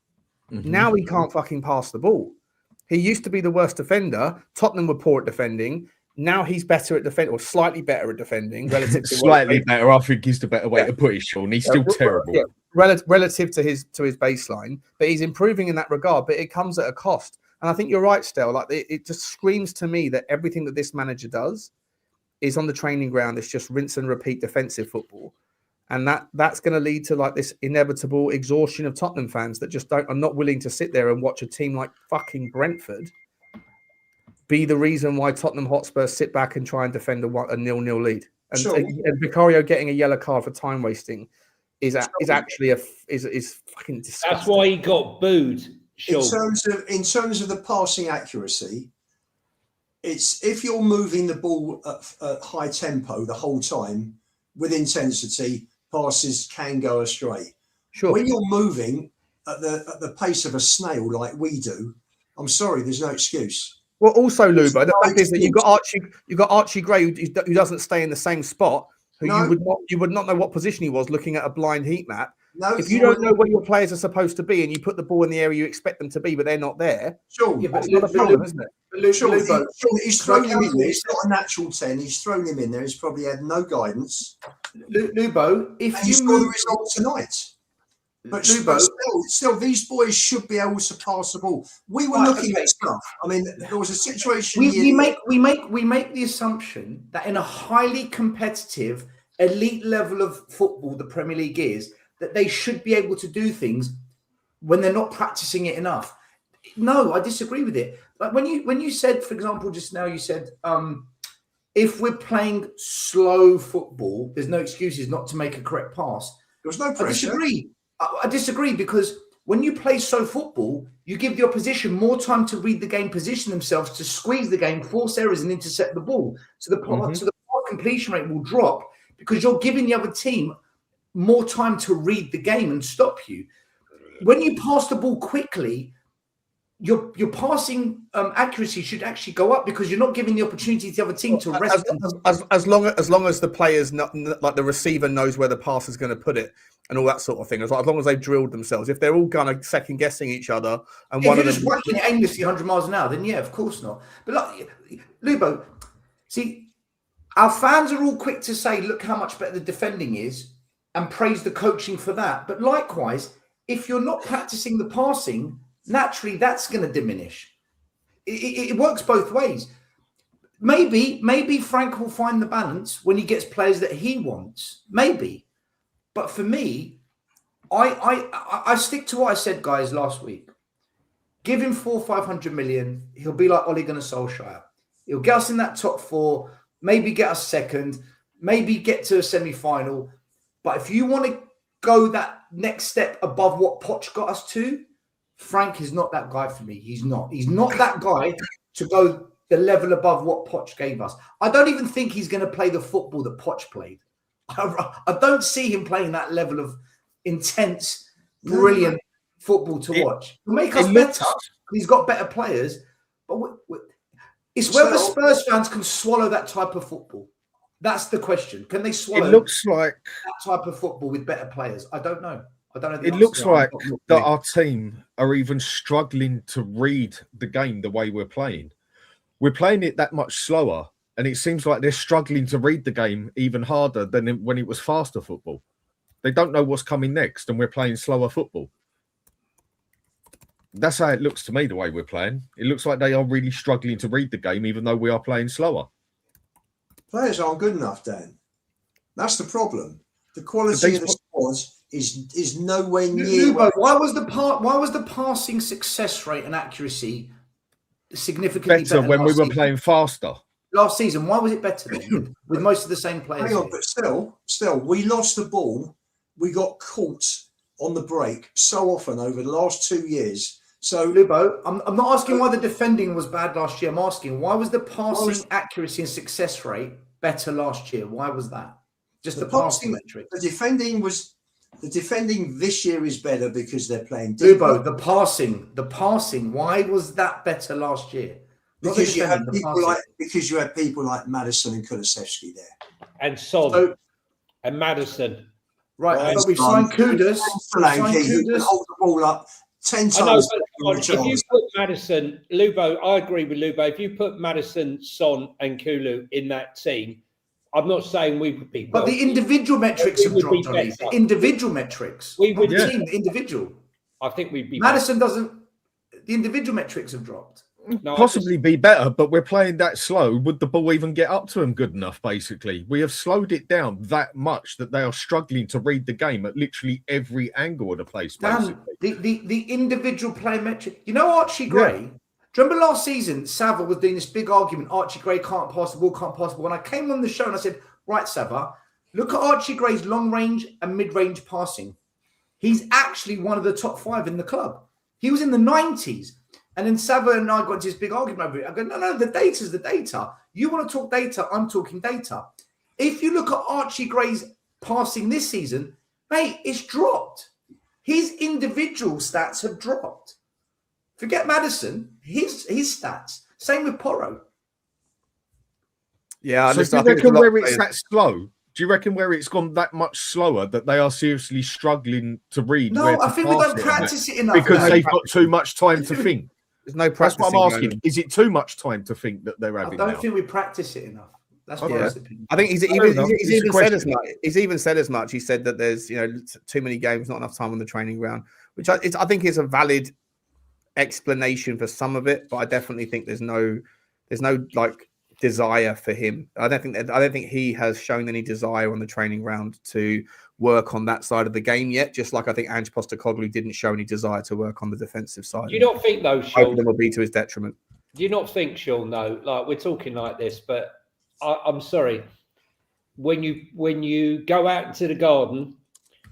Mm-hmm. Now he can't fucking pass the ball. He used to be the worst defender. Tottenham were poor at defending. Now he's better at defending, or slightly better at defending. Relative to slightly better. I think he's the better way to put it, Sean. He's still terrible. Yeah. Relative to his baseline, but he's improving in that regard. But it comes at a cost, and I think you're right, Stel. Like it just screams to me that everything that this manager does is on the training ground. It's just rinse and repeat defensive football, and that's going to lead to like this inevitable exhaustion of Tottenham fans that just are not willing to sit there and watch a team like fucking Brentford be the reason why Tottenham Hotspur sit back and try and defend a 0-0 lead. And, sure. and Vicario getting a yellow card for time wasting is actually is fucking disgusting. That's why he got booed. Sure. In terms of the passing accuracy, it's if you're moving the ball at high tempo the whole time with intensity, passes can go astray. Sure. When you're moving at the pace of a snail like we do, I'm sorry, there's no excuse. Well, also, Luba, the fact is that you've got Archie Gray who doesn't stay in the same spot. You would not know what position he was looking at a blind heat map. No, if you don't know where your players are supposed to be and you put the ball in the area you expect them to be, but they're not there, Sean, Yeah, but that's not a problem, isn't it? Sean, he's thrown him in counsel there. you? He's not a natural 10. He's thrown him in there. He's probably had no guidance. Lubo, if And he's you got the move, result tonight. But Lubo, still, these boys should be able to pass the ball. We were Right, looking okay. at stuff. I mean, there was a situation. we make the assumption that in a highly competitive elite level of football the Premier League is, that they should be able to do things when they're not practicing it enough. No, I disagree with it. Like when you said, for example, just now you said, if we're playing slow football, there's no excuses not to make a correct pass. There was no pressure. I disagree because when you play slow football, you give the opposition more time to read the game, position themselves to squeeze the game, force errors, and intercept the ball. So the pass completion rate will drop because you're giving the other team more time to read the game and stop you. When you pass the ball quickly, your passing accuracy should actually go up because you're not giving the opportunity to the other team to rest. As long as the players, like the receiver, knows where the pass is going to put it and all that sort of thing. As long as they've drilled themselves, if they're all kind of second guessing each other, and one of them just whacking it aimlessly 100 miles an hour, then yeah, of course not. But like, Lubo, see, our fans are all quick to say, "Look how much better the defending is," and praise the coaching for that. But likewise, if you're not practicing the passing, naturally that's going to diminish. It works both ways. Maybe Frank will find the balance when he gets players that he wants. Maybe. But for me, I stick to what I said, guys, last week. Give him 400-500 million. He'll be like Ole Gunnar Solskjaer. He'll get us in that top four, maybe get us second, maybe get to a semi-final. But if you want to go that next step above what Poch got us to, Frank is not that guy for me. He's not. He's not that guy to go the level above what Poch gave us. I don't even think he's going to play the football that Poch played. I don't see him playing that level of intense, brilliant football to watch. He'll make us better. He's got better players. But it's whether Spurs fans can swallow that type of football. That's the question. Can they swallow It looks like that type of football with better players? I don't know. I don't know. It looks like that our team are even struggling to read the game the way we're playing. We're playing it that much slower, and it seems like they're struggling to read the game even harder than when it was faster football. They don't know what's coming next, and we're playing slower football. That's how it looks to me, the way we're playing. It looks like they are really struggling to read the game, even though we are playing slower. Players aren't good enough, Dan. That's the problem. The quality of the squad is nowhere near. Why was the passing success rate and accuracy significantly better when we were playing faster last season? Why was it better then, with most of the same players? Hang on, but still, we lost the ball. We got caught on the break so often over the last 2 years. So, Lubo, I'm not asking why the defending was bad last year. I'm asking why was the passing accuracy and success rate better last year? Why was that? Just the passing metric. The defending this year is better because they're playing deeper. Lubo, the passing. Why was that better last year? Because you had people like Maddison and Kulusevski there, and Son and Maddison. Right, but we've signed Kudus. He can hold the ball up 10 times. If you put Maddison, Lubo, I agree with Lubo. If you put Maddison, Son, and Kulu in that team, I'm not saying we would be. But the individual metrics have dropped. The individual metrics. We would team the individual. I think we'd be. Madison doesn't. The individual metrics have dropped. No, possibly be better, but we're playing that slow. Would the ball even get up to him good enough? Basically, we have slowed it down that much that they are struggling to read the game at literally every angle of the place. Basically, the individual play metric. You know, Archie Gray. Do you remember last season? Sava was doing this big argument. Archie Gray can't pass the ball. When I came on the show and I said, "Right, Sava, look at Archie Gray's long range and mid range passing. He's actually one of the top 5 in the club. He was in the 90s." And then Sava and I got into this big argument over it. I go, no, the data's the data. You want to talk data, I'm talking data. If you look at Archie Gray's passing this season, mate, it's dropped. His individual stats have dropped. Forget Maddison, his stats. Same with Porro. Yeah, so I think where it's that slow, Do you reckon where it's gone that much slower that they are seriously struggling to read? No, I think we don't practice it enough. Because they've got too much time to think. There's no That's practice. what I'm asking. Is it too much time to think that they're having? I don't think we practice it enough. That's my opinion. I think he's Fair even enough. he's It's a even said question. as much. He's even said as much. He said that there's too many games, not enough time on the training ground, which I think is a valid explanation for some of it. But I definitely think there's no like desire for him. I don't think he has shown any desire on the training ground to work on that side of the game yet. Just like I think Ange Postecoglou didn't show any desire to work on the defensive side. Do you not think though, Both Sean? of them will be to his detriment. Do you not think, Sean? Though, like we're talking like this, but I'm sorry. When you go out into the garden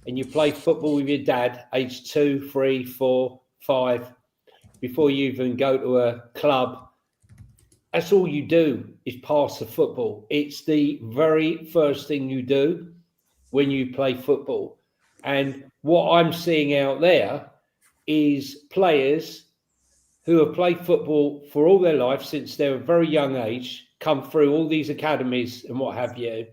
and you play football with your dad, age 2, 3, 4, 5, before you even go to a club, that's all you do is pass the football. It's the very first thing you do when you play football. And what I'm seeing out there is players who have played football for all their life since they're a very young age, come through all these academies and what have you.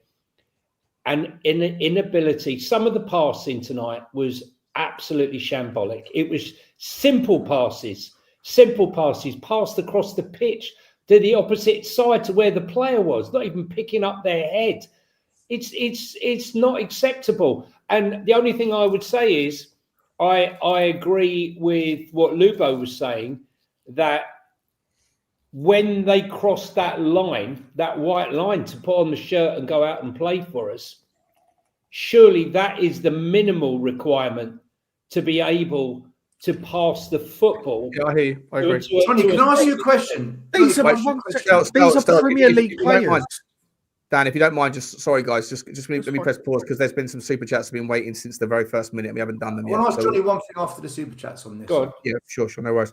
And inability, some of the passing tonight was absolutely shambolic. It was simple passes passed across the pitch to the opposite side to where the player was, not even picking up their head. It's not acceptable. And the only thing I would say is I agree with what Lubo was saying, that when they cross that line, that white line to put on the shirt and go out and play for us, surely that is the minimal requirement to be able to pass the football. Yeah, I hear you. I agree. Tony, can I ask you a question? These are Premier League players. Dan, if you don't mind, sorry guys, just let me press pause because there's been some super chats that have been waiting since the very first minute. We haven't done them yet. I want to ask Johnny one thing after the super chats on this. Go on. Yeah, sure, no worries.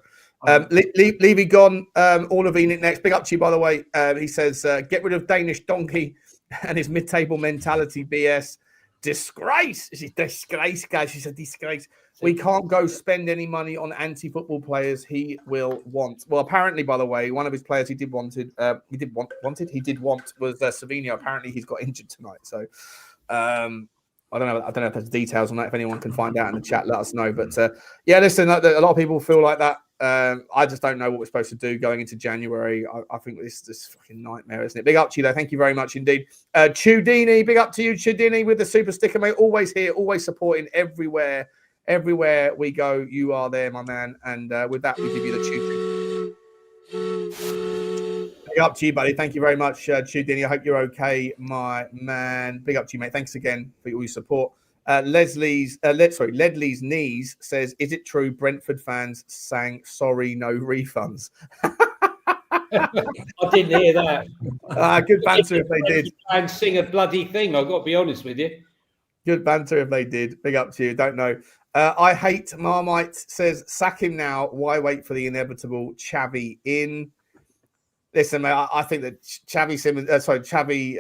Levy gone, all of Enoch next. Big up to you, by the way. He says, get rid of Danish donkey and his mid-table mentality BS. Disgrace. This is disgrace, guys. She's a disgrace. We can't go spend any money on anti-football players he will want. Well, apparently, by the way, one of his players he did want was Savinho. Apparently, he's got injured tonight. So I don't know if there's details on that. If anyone can find out in the chat, let us know. But yeah, listen, a lot of people feel like that. I just don't know what we're supposed to do going into January. I think this is fucking nightmare, isn't it? Big up to you, though. Thank you very much indeed. Chudini, big up to you, Chudini, with the super sticker, mate. Always here, always supporting everywhere we go. You are there, my man. And with that, we give you the Chudini. Big up to you, buddy. Thank you very much, Chudini. I hope you're okay, my man. Big up to you, mate. Thanks again for all your support. Ledley's knees says, is it true Brentford fans sang sorry, no refunds? I didn't hear that. Good banter if they did. And sing a bloody thing. I've got to be honest with you. Good banter if they did. Big up to you. Don't know. I hate Marmite says, sack him now. Why wait for the inevitable Xavi in? Listen, mate, I think that Xavi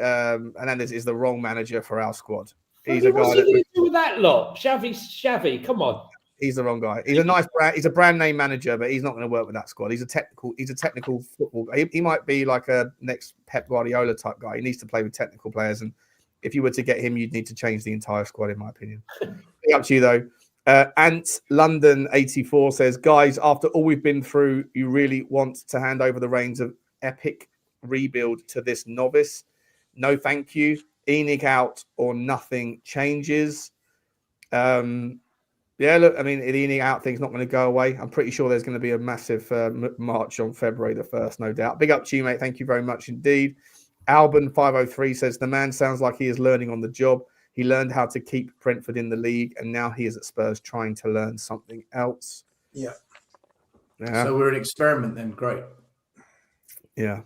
Hernandez is the wrong manager for our squad. He's a guy. What's he going to do with that lot? Xavi, come on. He's the wrong guy. He's a nice brand. He's a brand name manager, but he's not going to work with that squad. He's a technical football. He might be like a next Pep Guardiola type guy. He needs to play with technical players, and if you were to get him, you'd need to change the entire squad, in my opinion. Big up to you though. Ant London 84 says, guys, after all we've been through, you really want to hand over the reins of epic rebuild to this novice? No, thank you. Enig out or nothing changes. Yeah, look, I mean, the Enig out thing's not going to go away. I'm pretty sure there's going to be a massive march on February the 1st, no doubt. Big up to you, mate. Thank you very much indeed. Alban 503 says, the man sounds like he is learning on the job. He learned how to keep Brentford in the league, and now he is at Spurs trying to learn something else. Yeah. So we're an experiment then. Great. Yeah.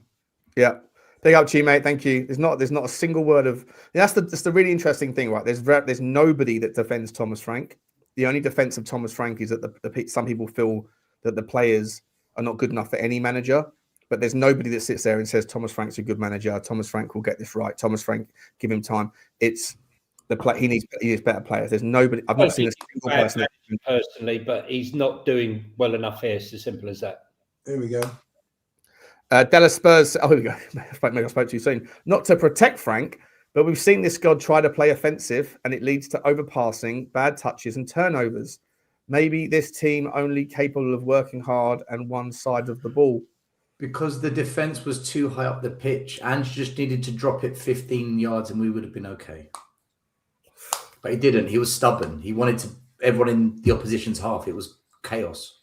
Big up to you, mate. Thank you. There's not a single word of. That's the really interesting thing, right? There's nobody that defends Thomas Frank. The only defense of Thomas Frank is that some people feel that the players are not good enough for any manager. But there's nobody that sits there and says Thomas Frank's a good manager. Thomas Frank will get this right. Thomas Frank, give him time. It's the play. He needs better players. There's nobody. I've not seen a single person personally, but he's not doing well enough here. It's as simple as that. Here we go. Della Spurs. Oh, here we go. Maybe I spoke too soon. Not to protect Frank, But we've seen this squad try to play offensive, and it leads to overpassing, bad touches, and turnovers. Maybe this team only capable of working hard and one side of the ball. Because the defense was too high up the pitch and just needed to drop it 15 yards and we would have been okay. But he didn't. He was stubborn. He wanted everyone in the opposition's half. It was chaos.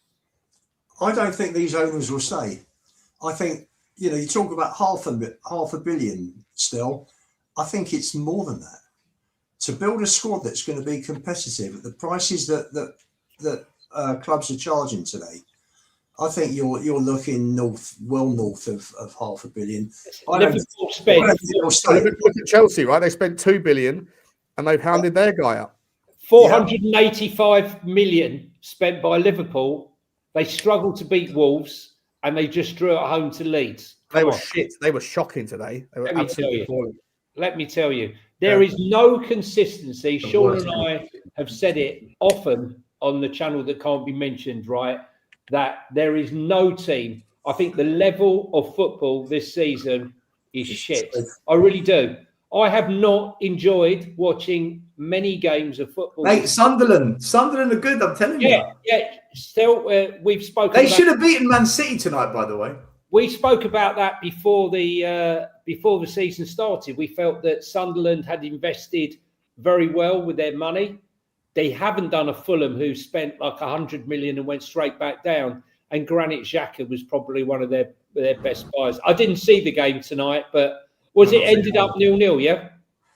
I don't think these owners will stay. I think, you talk about half a billion still. I think it's more than that. To build a squad that's going to be competitive at the prices that clubs are charging today, I think you're looking well north of half a billion. Liverpool spent. Look at Chelsea, right? They spent 2 billion, and they've hounded their guy up. 485 million spent by Liverpool. They struggled to beat Wolves, and they just drew at home to Leeds. They were shit. They were shocking today. They were absolutely appalling. Let me tell you, there is no consistency. Sean and I have said it often on the channel that can't be mentioned, right? That there is no team. I think the level of football this season is shit. I really do. I have not enjoyed watching many games of football. Mate, Sunderland are good, I'm telling you. Yeah. Still, we've spoken. They should have beaten Man City tonight, by the way. We spoke about that before the season started. We felt that Sunderland had invested very well with their money. They haven't done a Fulham who spent like 100 million and went straight back down. And Granit Xhaka was probably one of their best buys. I didn't see the game tonight, but it ended up 0-0, yeah?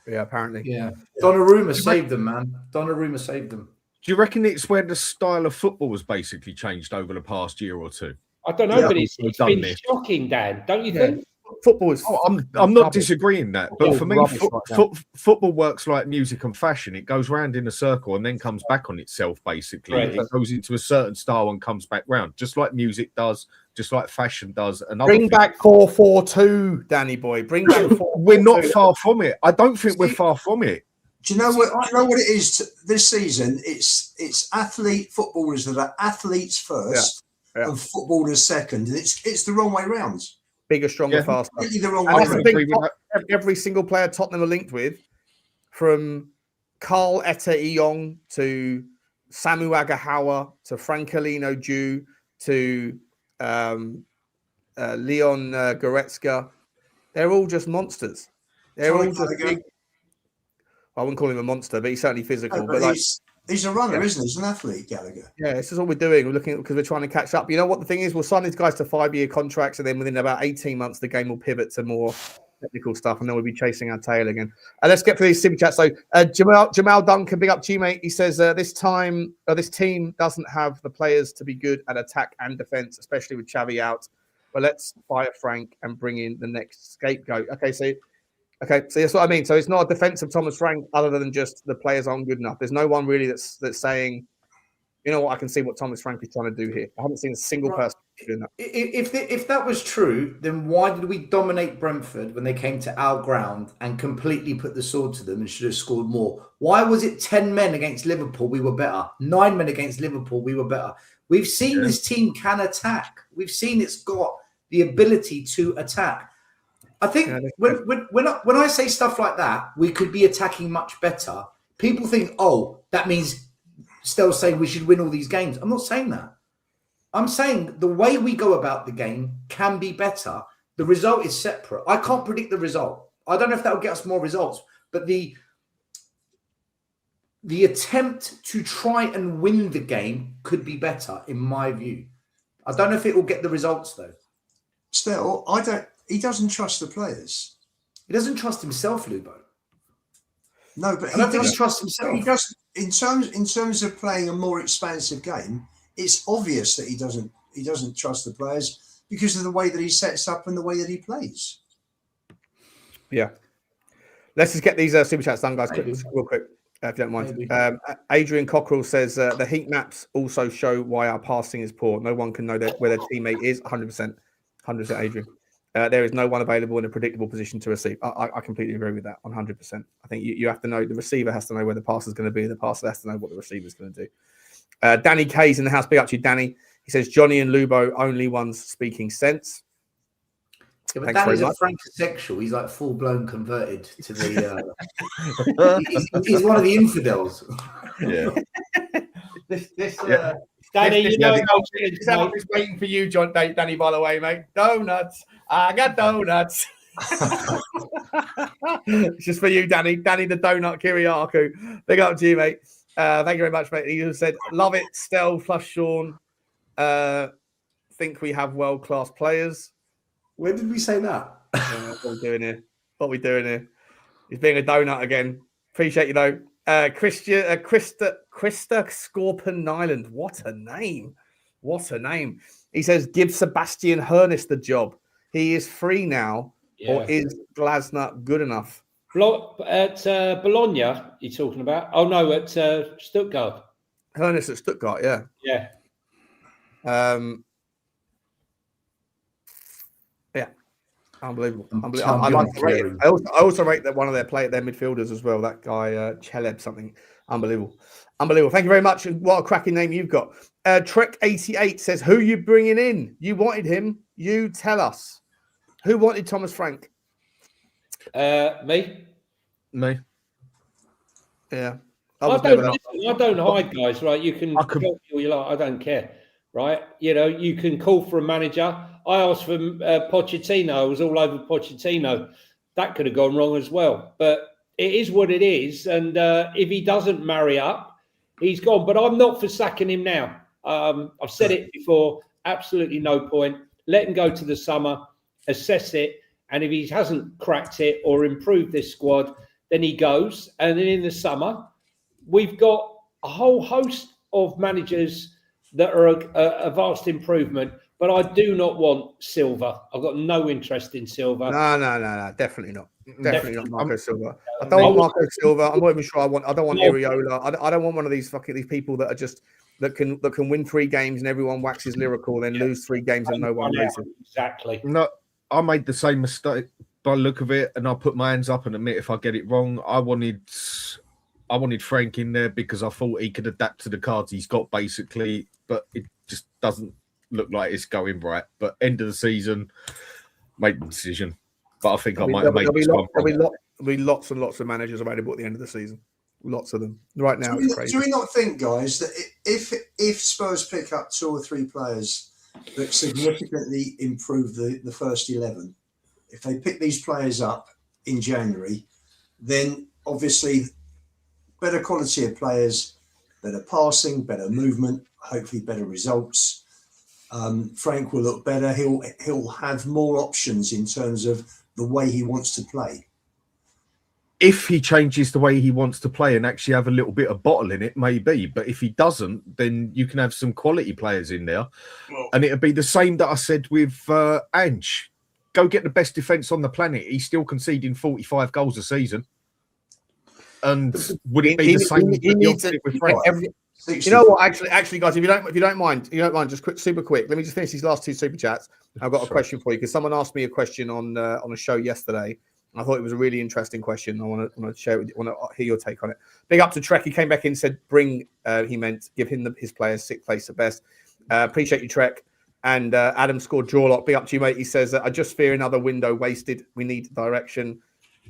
Yeah, apparently. Yeah. Donnarumma saved them, man. Donnarumma saved them. Do you reckon it's where the style of football has basically changed over the past year or two? I don't know, but it's been shocking, Dan. Don't you think? Football is. I'm not disagreeing that, but for me, football works like music and fashion. It goes round in a circle and then comes back on itself. Basically, Right. It goes into a certain style and comes back round, just like music does, just like fashion does. And Bring back 4-4-2, Danny boy. Bring back 4-4-2. We're not far from it. I don't think we're far from it. Do you know what it is this season? It's athlete footballers that are athletes first and footballers second, and it's the wrong way round. Bigger, stronger, faster. Completely the wrong And way that's the round. thing, every single player Tottenham are linked with, from Carl Etta-Eyong to Samu Agahawa to Francolino Jew to Leon Goretzka, they're all just monsters. They're all just big. I wouldn't call him a monster, but he's certainly physical. No, but he's a runner, isn't he? He's an athlete, Gallagher. Yeah, this is what we're doing. We're looking because we're trying to catch up. You know what the thing is? We'll sign these guys to 5-year contracts, and then within about 18 months, the game will pivot to more technical stuff, and then we'll be chasing our tail again. Let's get through these super chats. So Jamal Duncan, big up to you, mate. He says this team doesn't have the players to be good at attack and defense, especially with Xavi out. But let's fire Frank and bring in the next scapegoat. Okay, so that's what I mean. So it's not a defense of Thomas Frank other than just the players aren't good enough. There's no one really that's saying, you know what, I can see what Thomas Frank is trying to do here. I haven't seen a single person doing that. If that was true, then why did we dominate Brentford when they came to our ground and completely put the sword to them and should have scored more? Why was it 10 men against Liverpool? We were better. 9 men against Liverpool. We were better. We've seen this team can attack. We've seen it's got the ability to attack. I think when I say stuff like that, we could be attacking much better. People think, oh, that means still saying we should win all these games. I'm not saying that. I'm saying the way we go about the game can be better. The result is separate. I can't predict the result. I don't know if that will get us more results, but the attempt to try and win the game could be better, in my view. I don't know if it will get the results, though. Still, he doesn't trust the players. He doesn't trust himself, Lubo. No, but I don't think he trusts himself. He does in terms of playing a more expansive game. It's obvious that he doesn't trust the players because of the way that he sets up and the way that he plays. Yeah, let's just get these super chats done, guys. Real quick, if you don't mind. Adrian Cockrell says the heat maps also show why our passing is poor. No one can know where their teammate is. 100%, Adrian. There is no one available in a predictable position to receive. I completely agree with that 100%. I think you have to know, the receiver has to know where the pass is going to be. The passer has to know what the receiver is going to do. Danny K's in the house. Big up to you, Danny. He says Johnny and Lubo only ones speaking sense. Yeah, but Thanks Danny's very a francosexual. He's like full blown converted to the. He's one of the infidels. Yeah. Danny, you know, He's waiting for you, Danny, by the way, mate. Donuts. I got donuts. It's just for you, Danny. Danny the Donut Kiriakou. Big up to you, mate. Thank you very much, mate. He said, love it, Stel plus Sean. Think we have world-class players. When did we say that? What are we doing here? What are we doing here? He's being a donut again. Appreciate you, though. Krista Scorpion Nyland. What a name. What a name. He says, give Sebastian Hoeneß the job. He is free now. Yeah. Or is Glasner good enough? At Bologna, you're talking about? Oh, no, at Stuttgart. Hoeneß at Stuttgart, yeah. Yeah. Yeah. Unbelievable. I like to rate I also rate that one of their midfielders as well. That guy, Cheleb something. Unbelievable. Unbelievable. Thank you very much. And what a cracking name you've got. Trek88 says, who you bringing in? You wanted him. You tell us. Who wanted Thomas Frank? Me. Yeah. I don't hide, guys, right? You can tell me all you like. I don't care, right? You know, you can call for a manager. I asked for Pochettino. I was all over Pochettino. That could have gone wrong as well. But it is what it is. And if he doesn't marry up, he's gone. But I'm not for sacking him now. I've said it before. Absolutely no point. Let him go to the summer, assess it. And if he hasn't cracked it or improved this squad, then he goes. And then in the summer, we've got a whole host of managers that are a vast improvement. But I do not want Silva. I've got no interest in Silva. No. Definitely not. Definitely not Marco Silva. I don't want Marco Silva. I'm not even sure I don't want Iriola. I don't want one of these people that are just that can win 3 games and everyone waxes lyrical, then lose 3 games and no one loses. Exactly. No, I made the same mistake by the look of it, and I'll put my hands up and admit if I get it wrong. I wanted Frank in there because I thought he could adapt to the cards he's got, basically, but it just doesn't look like it's going right. But end of the season, made the decision. But I think I might have made this one. There'll be lots and lots of managers available at the end of the season. Lots of them. Right now, it's crazy. Do we not think, guys, that if Spurs pick up 2 or 3 players that significantly improve the first 11, if they pick these players up in January, then obviously better quality of players, better passing, better movement, hopefully better results. Frank will look better. He'll have more options in terms of the way he wants to play. If he changes the way he wants to play and actually have a little bit of bottle in it, maybe. But if he doesn't, then you can have some quality players in there. Well, and it'll be the same that I said with Ange. Go get the best defence on the planet. He's still conceding 45 goals a season. And would it be the same with Frank? You know what? Actually, guys, if you don't mind, just super quick. Let me just finish these last 2 super chats. I've got a question for you because someone asked me a question on a show yesterday. I thought it was a really interesting question. I want to share it with you. I want to hear your take on it. Big up to Trek. He came back in and said, he meant give him his players 6th place at best. Appreciate you, Trek. And Adam scored draw lot. Big up to you, mate. He says, I just fear another window wasted. We need direction.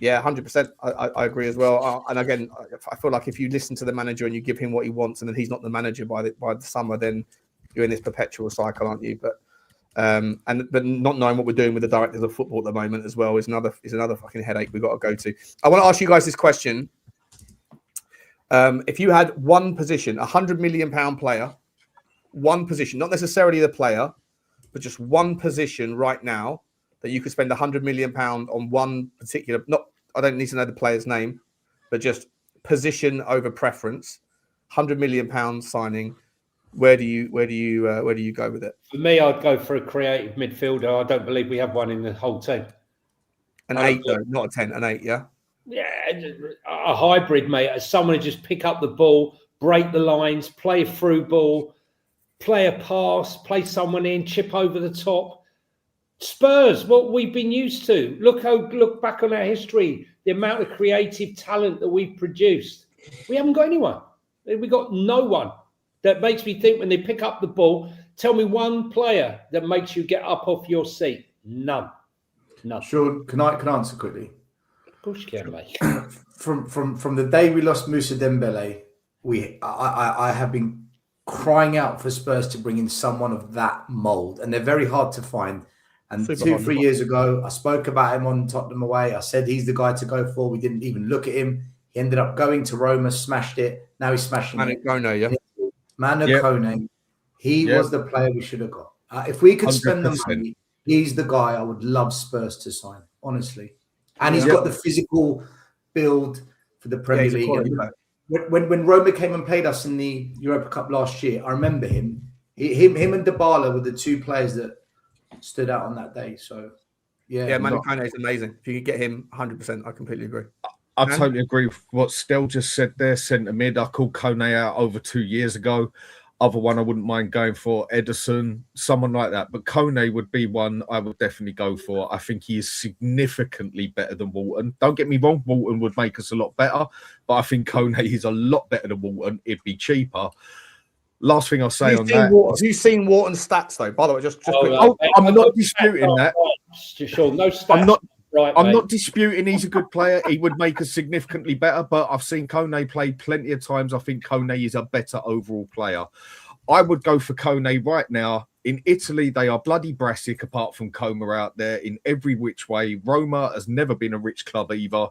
Yeah, 100%. I agree as well. And again, I feel like if you listen to the manager and you give him what he wants and then he's not the manager by the summer, then you're in this perpetual cycle, aren't you? But not knowing what we're doing with the directors of football at the moment as well is another fucking headache we've got to go to. I want to ask you guys this question. If you had one position, £100 million player, one position, not necessarily the player, but just one position right now that you could spend £100 million on one particular, I don't need to know the player's name, but just position over preference, £100 million signing. Where do you go with it? For me, I'd go for a creative midfielder. I don't believe we have one in the whole team. An 8 though, not a 10, an 8, yeah? Yeah, a hybrid, mate. Someone to just pick up the ball, break the lines, play a through ball, play a pass, play someone in, chip over the top. Spurs, what we've been used to. Look back on our history, the amount of creative talent that we've produced. We haven't got anyone. We've got no one. That makes me think when they pick up the ball, tell me one player that makes you get up off your seat. None. No. Sure. Can I answer quickly? Of course you can, mate. From the day we lost Moussa Dembele, I have been crying out for Spurs to bring in someone of that mould, and they're very hard to find. And Super 2-3 years ago, I spoke about him on Tottenham away. I said he's the guy to go for. We didn't even look at him. He ended up going to Roma, smashed it. Now he's smashing it. Manu Kone, he was the player we should have got. If we could spend the money, he's the guy I would love Spurs to sign, honestly. And he's got the physical build for the Premier League. When Roma came and played us in the Europa Cup last year, I remember him. Him and Dybala were the two players that stood out on that day. So, Manu Kone is amazing. If you could get him, 100%, I completely agree. I totally agree with what Stel just said there. Centre mid, I called Kone out over 2 years ago. Other one I wouldn't mind going for, Ederson, someone like that. But Kone would be one I would definitely go for. I think he is significantly better than Walton. Don't get me wrong, Walton would make us a lot better. But I think Kone is a lot better than Walton. It'd be cheaper. Last thing I'll say on that. Have you seen Walton's stats, though? By the way, just quick. I'm not disputing that. Sure, no stats. I'm not disputing he's a good player. He would make us significantly better, but I've seen Kone play plenty of times. I think Kone is a better overall player. I would go for Kone right now. In Italy, they are bloody brassic apart from Como out there in every which way. Roma has never been a rich club either.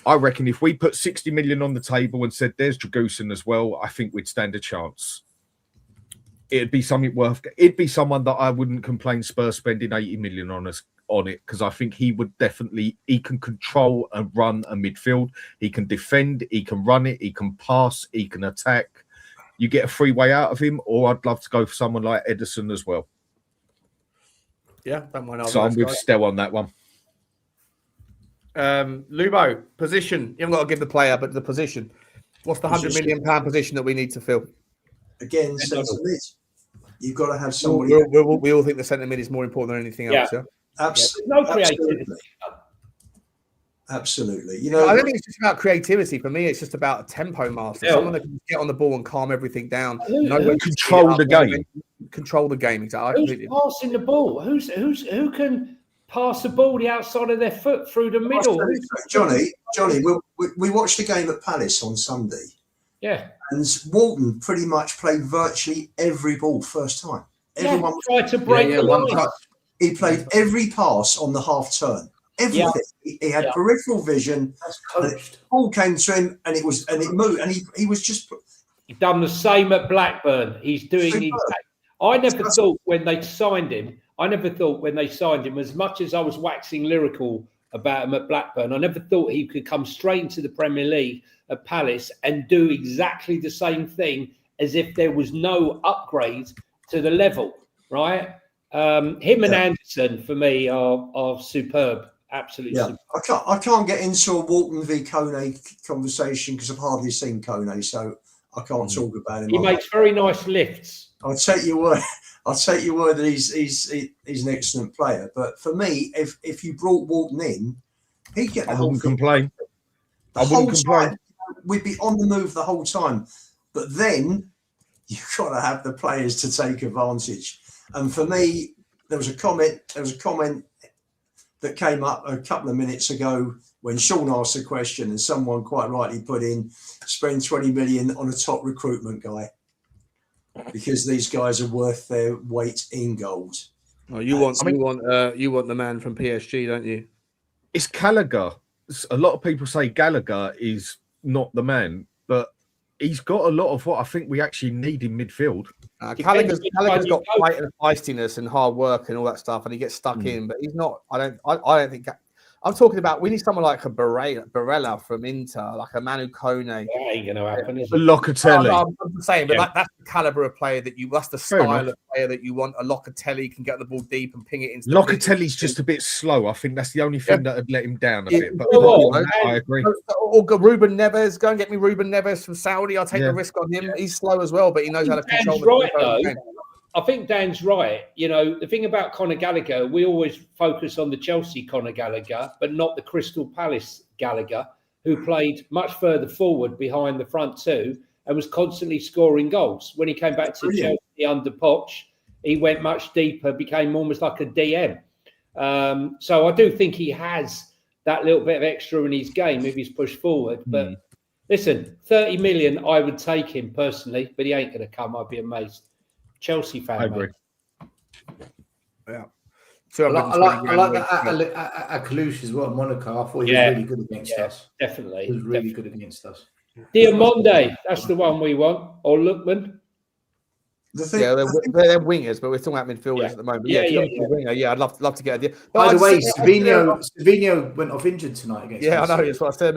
I reckon if we put 60 million on the table and said there's Dragusin as well, I think we'd stand a chance. It'd be something it'd be someone that I wouldn't complain Spurs spending 80 million on it, because I think he can control and run a midfield. He can defend, he can run it, he can pass, he can attack. You get a free way out of him, or I'd love to go for someone like Ederson as well. Yeah, don't mind. So I'm with Stel on that one. Lubo, position. You haven't got to give the player, but the position. What's the £100 million position that we need to fill? Again, centre mid. You've got to have somebody. We all think the centre mid is more important than anything else. Yeah, absolutely. No creativity. Absolutely. You know, I don't think it's just about creativity. For me, it's just about a tempo master. Someone that can get on the ball and calm everything down. Control the game. Control the game. Exactly. Who's passing the ball? Who can pass the ball the outside of their foot through the middle? Johnny, we watched the game at Palace on Sunday. Yeah. And Walton pretty much played virtually every ball first time. Everyone tried to break the line. He played every pass on the half turn. Everything. Yeah. He had peripheral vision. The ball came to him, and it moved, and he was just. He's done the same at Blackburn. He's doing. I never thought when they signed him. As much as I was waxing lyrical about him at Blackburn, I never thought he could come straight into the Premier League at Palace and do exactly the same thing as if there was no upgrade to the level. Right? Him and Anderson for me are superb. Absolutely. Yeah, I can't get into a Walton v Kone conversation because I've hardly seen Kone, so I can't talk about him. He makes very nice lifts. I'll take your word that he's an excellent player. But for me, if you brought Walton in, he'd get the whole thing. I wouldn't complain. We'd be on the move the whole time. But then you've got to have the players to take advantage. And for me, there was a comment that came up a couple of minutes ago when Sean asked a question and someone quite rightly put in, spend 20 million on a top recruitment guy because these guys are worth their weight in gold. Oh, you want the man from PSG, don't you? It's Gallagher. A lot of people say Gallagher is not the man, but he's got a lot of what I think we actually need in midfield. Gallagher's got fight and feistiness and hard work and all that stuff, and he gets stuck in. But he's not. I don't think. I'm talking about we need someone like a Barella from Inter, like a Manu Kone. That ain't going to happen. Locatelli. I'm saying, but that's the caliber of player that that's the style of player that you want. A Locatelli can get the ball deep and ping it into. Locatelli's just a bit slow. I think that's the only thing that would let him down a bit. But I agree. Or Ruben Neves. Go and get me Ruben Neves from Saudi. I'll take the risk on him. He's slow as well, but he knows how to control the game. I think Dan's right. You know, the thing about Conor Gallagher, we always focus on the Chelsea Conor Gallagher, but not the Crystal Palace Gallagher, who played much further forward behind the front two and was constantly scoring goals. When he came back to Chelsea under Poch, he went much deeper, became almost like a DM. So I do think he has that little bit of extra in his game if he's pushed forward. But listen, 30 million, I would take him personally, but he ain't going to come. I'd be amazed. Chelsea fan, I agree. mate. Yeah. I like that Kalush as well, Monaco. I thought he was really good against us. Definitely. He was really good against us. Diamonde, that's the one we want. Or Lookman. They're wingers, but we're talking about midfielders at the moment. Winger, I'd love to get a deal. By the way, Savinho went off injured tonight against us. I know, that's what I said.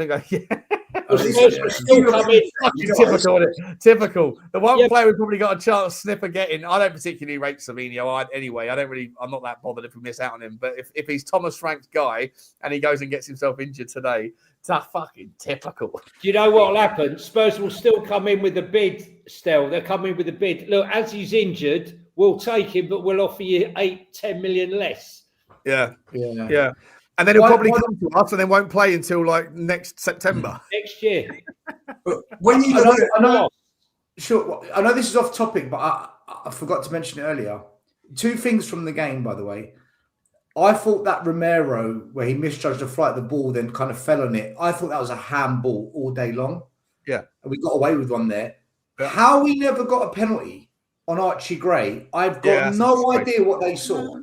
Typical. The one player we probably got a chance to snip of getting. I don't particularly rate Savinho. I'm not that bothered if we miss out on him. But if he's Thomas Frank's guy and he goes and gets himself injured today, it's fucking typical. Do you know what will happen? Spurs will still come in with a bid. Still, they're coming with a bid. Look, as he's injured, we'll take him, but we'll offer you 8-10 million less. Yeah. And then he'll probably come to us and then won't play until like next September. Next year. But when you I know this is off topic, but I forgot to mention it earlier. 2 things from the game, by the way. I thought that Romero, where he misjudged the flight of the ball, then kind of fell on it. I thought that was a handball all day long. Yeah. And we got away with one there. Yeah. How we never got a penalty on Archie Gray, I've got no idea what they saw.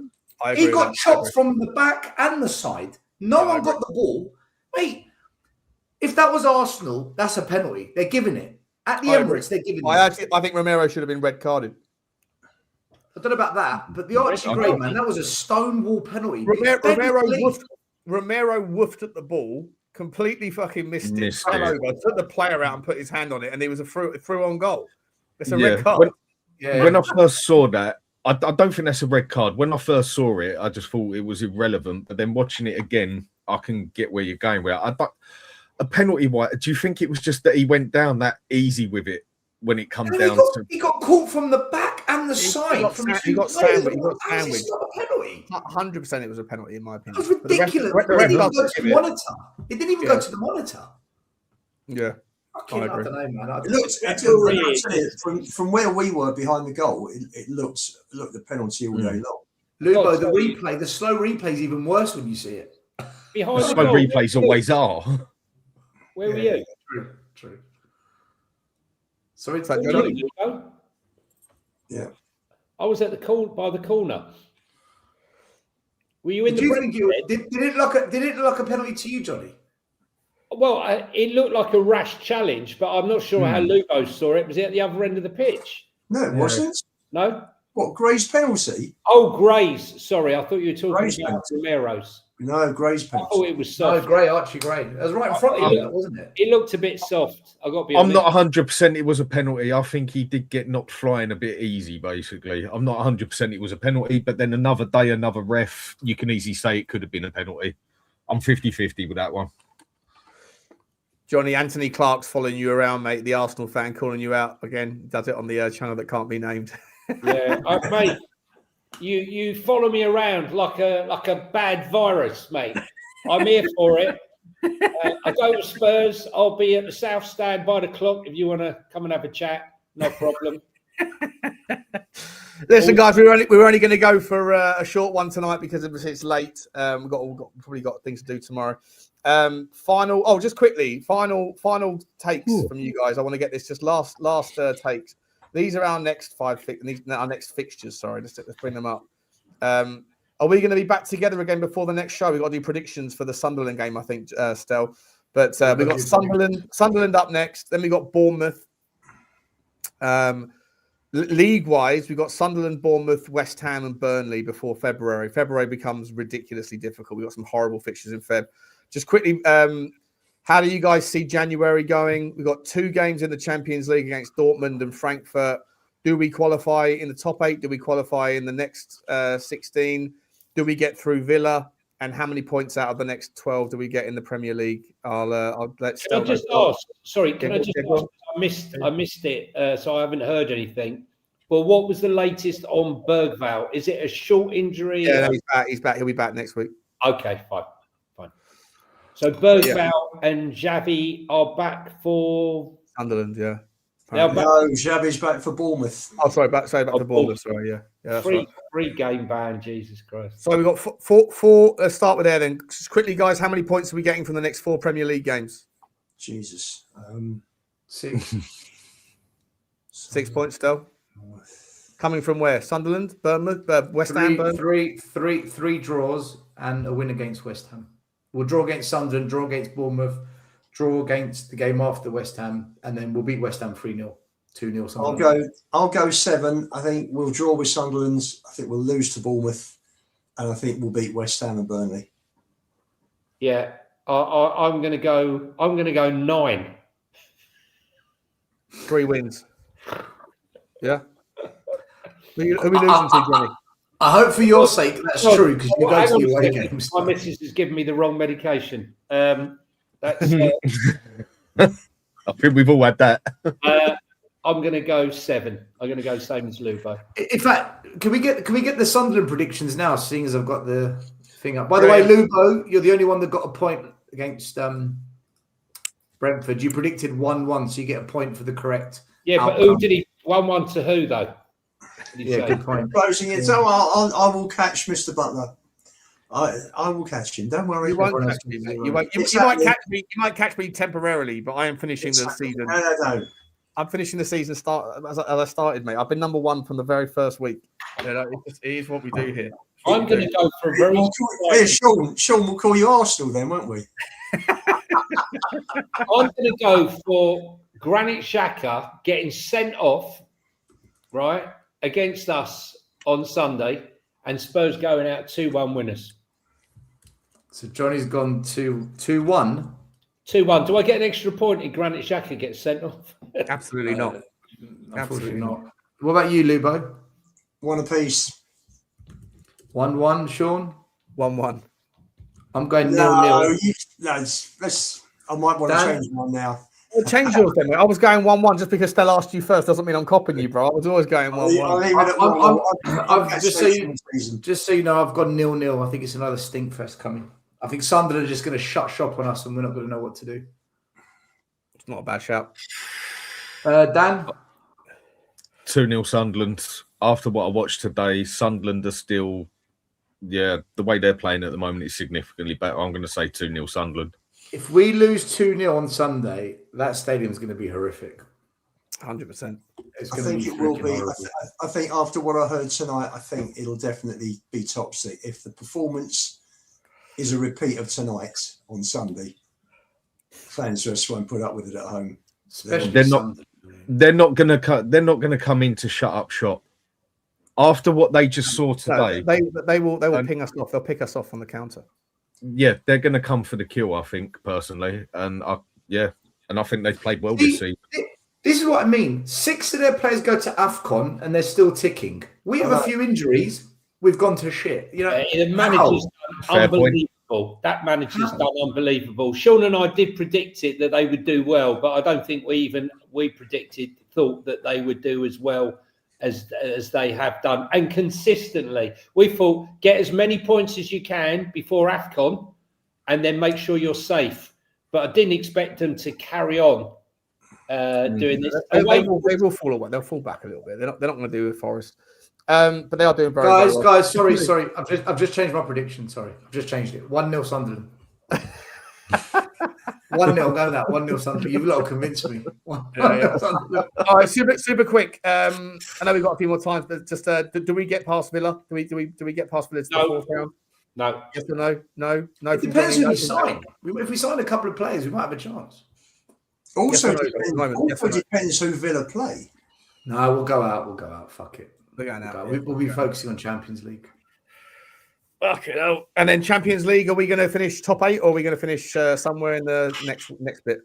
He got chopped from the back and the side. No one got the ball. Mate, if that was Arsenal, that's a penalty. They're giving it. At the Emirates, they're giving it. I think Romero should have been red carded. I don't know about that, but the Archie Gray, man, that was a stonewall penalty. Romero woofed at the ball, completely fucking missed it. Fell over, took the player out and put his hand on it, and it was a through on goal. It's a red card. When I first saw that, I don't think that's a red card. When I first saw it, I just thought it was irrelevant. But then watching it again, I can get where you're going with it. A penalty, do you think it was just that he went down that easy with it when it comes down to... He got caught from the back and the side. He got sandwiched. 100% it was a penalty, in my opinion. It was ridiculous. It didn't even go to the monitor. It didn't even go to the monitor. Yeah. I don't know, man. From where we were behind the goal, it looked the penalty all day long. Lubo, the slow replay is even worse when you see it. The slow replays always are. Where were you? True. Sorry, yeah. I was at the by the corner. Were you in did it look like a penalty to you, Johnny? Well, it looked like a rash challenge, but I'm not sure how Lubo saw it. Was it at the other end of the pitch? No, it wasn't. No? What, Gray's penalty? Oh, Gray's. Sorry, I thought you were talking about Romero's. No, Gray's penalty. I thought it was soft. No, Archie Gray. It was right in front of you, wasn't it? It looked a bit soft. I'm not 100% it was a penalty. I think he did get knocked flying a bit easy, basically. I'm not 100% it was a penalty, but then another day, another ref, you can easily say it could have been a penalty. I'm 50-50 with that one. Johnny, Anthony Clark's following you around, mate. The Arsenal fan calling you out again. Does it on the channel that can't be named. Yeah, mate. You follow me around like a bad virus, mate. I'm here for it. I go to Spurs. I'll be at the South Stand by the clock if you want to come and have a chat. No problem. Listen, guys, we were only going to go for a short one tonight because it's late. We've probably got things to do tomorrow. Just quickly, final takes from you guys. I want to get this just last takes. These are our next our next fixtures. Sorry, let's bring them up. Are we going to be back together again before the next show? We've got to do predictions for the Sunderland game, I think, Stel. But we've got Sunderland up next. Then we've got Bournemouth. League-wise, we've got Sunderland, Bournemouth, West Ham and Burnley before February. February becomes ridiculously difficult. We've got some horrible fixtures in Feb. Just quickly, how do you guys see January going? We've got 2 games in the Champions League against Dortmund and Frankfurt. Do we qualify in the top 8? Do we qualify in the next 16? Do we get through Villa? And how many points out of the next 12 do we get in the Premier League? I'll let Stel. Can I just ask? Sorry, can I just ask? I missed it, so I haven't heard anything. But what was the latest on Bergvall? Is it a short injury? Yeah, no, he's back. He'll be back next week. Okay, fine. So Bergvall and Xavi are back for Sunderland, yeah. Now, No, Xavi's back for Bournemouth. Oh, sorry, back to Bournemouth. Sorry, yeah, that's right. Free game ban, Jesus Christ. So we've got four. Let's start with there then. Just quickly, guys, how many points are we getting from the next 4 Premier League games? Jesus. 6. 6 points still. Coming from where? Sunderland, Bournemouth, West Ham, Bournemouth? Three draws and a win against West Ham. We'll draw against Sunderland, draw against Bournemouth, draw against the game after West Ham, and then we'll beat West Ham 3-0, 2-0. Something I'll go 7. I think we'll draw with Sunderland. I think we'll lose to Bournemouth, and I think we'll beat West Ham and Burnley. Yeah, I'm going to go. I'm going to go 9. 3 wins. Yeah. Who are we losing to, Johnny? I hope for your sake that's true, because you go to the away games. My missus has given me the wrong medication. That's. I think we've all had that. I'm going to go 7. I'm going to go same as Lubo. In fact, can we get the Sunderland predictions now? Seeing as I've got the thing up. By the way, Lubo, you're the only one that got a point against Brentford. You predicted 1-1, so you get a point for the correct. Yeah, outcome. but who did he 1-1 to who though? Yeah, good point. Closing it. So I will catch Mr. Butler. I will catch him. Don't worry. You won't catch me, mate. You might catch me. You might catch me temporarily, but I am finishing the season. No. I'm finishing the season as I started, mate. I've been number 1 from the very first week. You know, it is what we do here. I'm going to go for a very. Sean will call you Arsenal then, won't we? I'm going to go for Granit Xhaka getting sent off, right, against us on Sunday, and Spurs going out 2-1 winners. So Johnny's gone 2-1. 2-1. Do I get an extra point if Granit Xhaka gets sent off? Absolutely not. Absolutely not. What about you, Lubo? 1 apiece. 1-1, Sean? 1-1. I'm going 0-0. I might want to change one now. Well, change yours then, mate. I was going 1-1 just because Stella asked you first. Doesn't mean I'm copying you, bro. I was always going 1-1. I'll leave it at 1. Just so you know, I've got 0-0. I think it's another stinkfest coming. I think Sunderland are just going to shut shop on us and we're not going to know what to do. It's not a bad shout. Dan? 2-0 Sunderland. After what I watched today, Sunderland are still, the way they're playing at the moment is significantly better. I'm going to say 2-0 Sunderland. If we lose 2-0 on Sunday, that stadium's going to be horrific. 100%. I think it will be. I think after what I heard tonight, I think it'll definitely be top seat. If the performance is a repeat of tonight on Sunday, fans just won't put up with it at home. Especially they're not going to come in to shut up shop. After what they just saw today, they will ping us off. They'll pick us off on the counter. Yeah, they're going to come for the kill, I think, personally. And I think they've played well this season. This is what I mean. 6 of their players go to AFCON and they're still ticking. We have a few injuries. We've gone to shit. You know, the manager's done unbelievable. That manager's done unbelievable. Sean and I did predict it that they would do well, but I don't think we thought that they would do as well as they have done, and consistently. We thought get as many points as you can before AFCON and then make sure you're safe. But I didn't expect them to carry on doing this. They will fall away. They'll fall back a little bit. They're not going to do with Forest. But they are doing very well. Guys, sorry. I've just changed my prediction. Sorry. I've just changed it. 1-0 Sunderland. 1-0, go that. 1-0 Sunderland. You've got to convince me. All right, super quick. I know we've got a few more times, but just do we get past Villa? Do we get past Villa to the 4th round? No. Yes or no? No. It depends who we sign. If we sign a couple of players, we might have a chance. Also, depends who Villa play. No, we'll go out. Fuck it. We're going out. We'll be focusing on Champions League. Okay. And then Champions League, are we going to finish top 8 or are we going to finish somewhere in the next bit?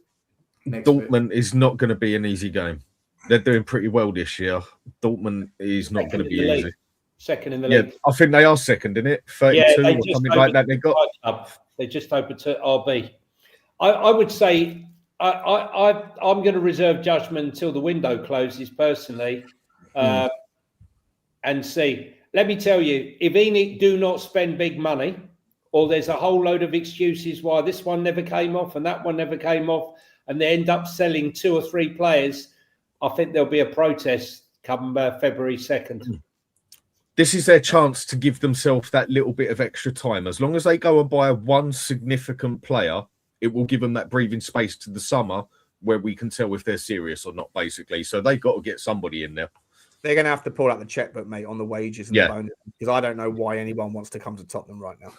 Dortmund is not going to be an easy game. They're doing pretty well this year. Dortmund is not going to be easy. Second in the league. I think they are second in it. 32 or something like that. They just opened to RB. I would say I'm going to reserve judgment until the window closes personally, and see. Let me tell you, if Enoch do not spend big money, or there's a whole load of excuses why this one never came off and that one never came off, and they end up selling 2 or 3 players, I think there'll be a protest come February 2nd. This is their chance to give themselves that little bit of extra time. As long as they go and buy one significant player, it will give them that breathing space to the summer where we can tell if they're serious or not, basically. So they've got to get somebody in there. They're going to have to pull out the checkbook, mate, on the wages and the bonus, because I don't know why anyone wants to come to Tottenham right now.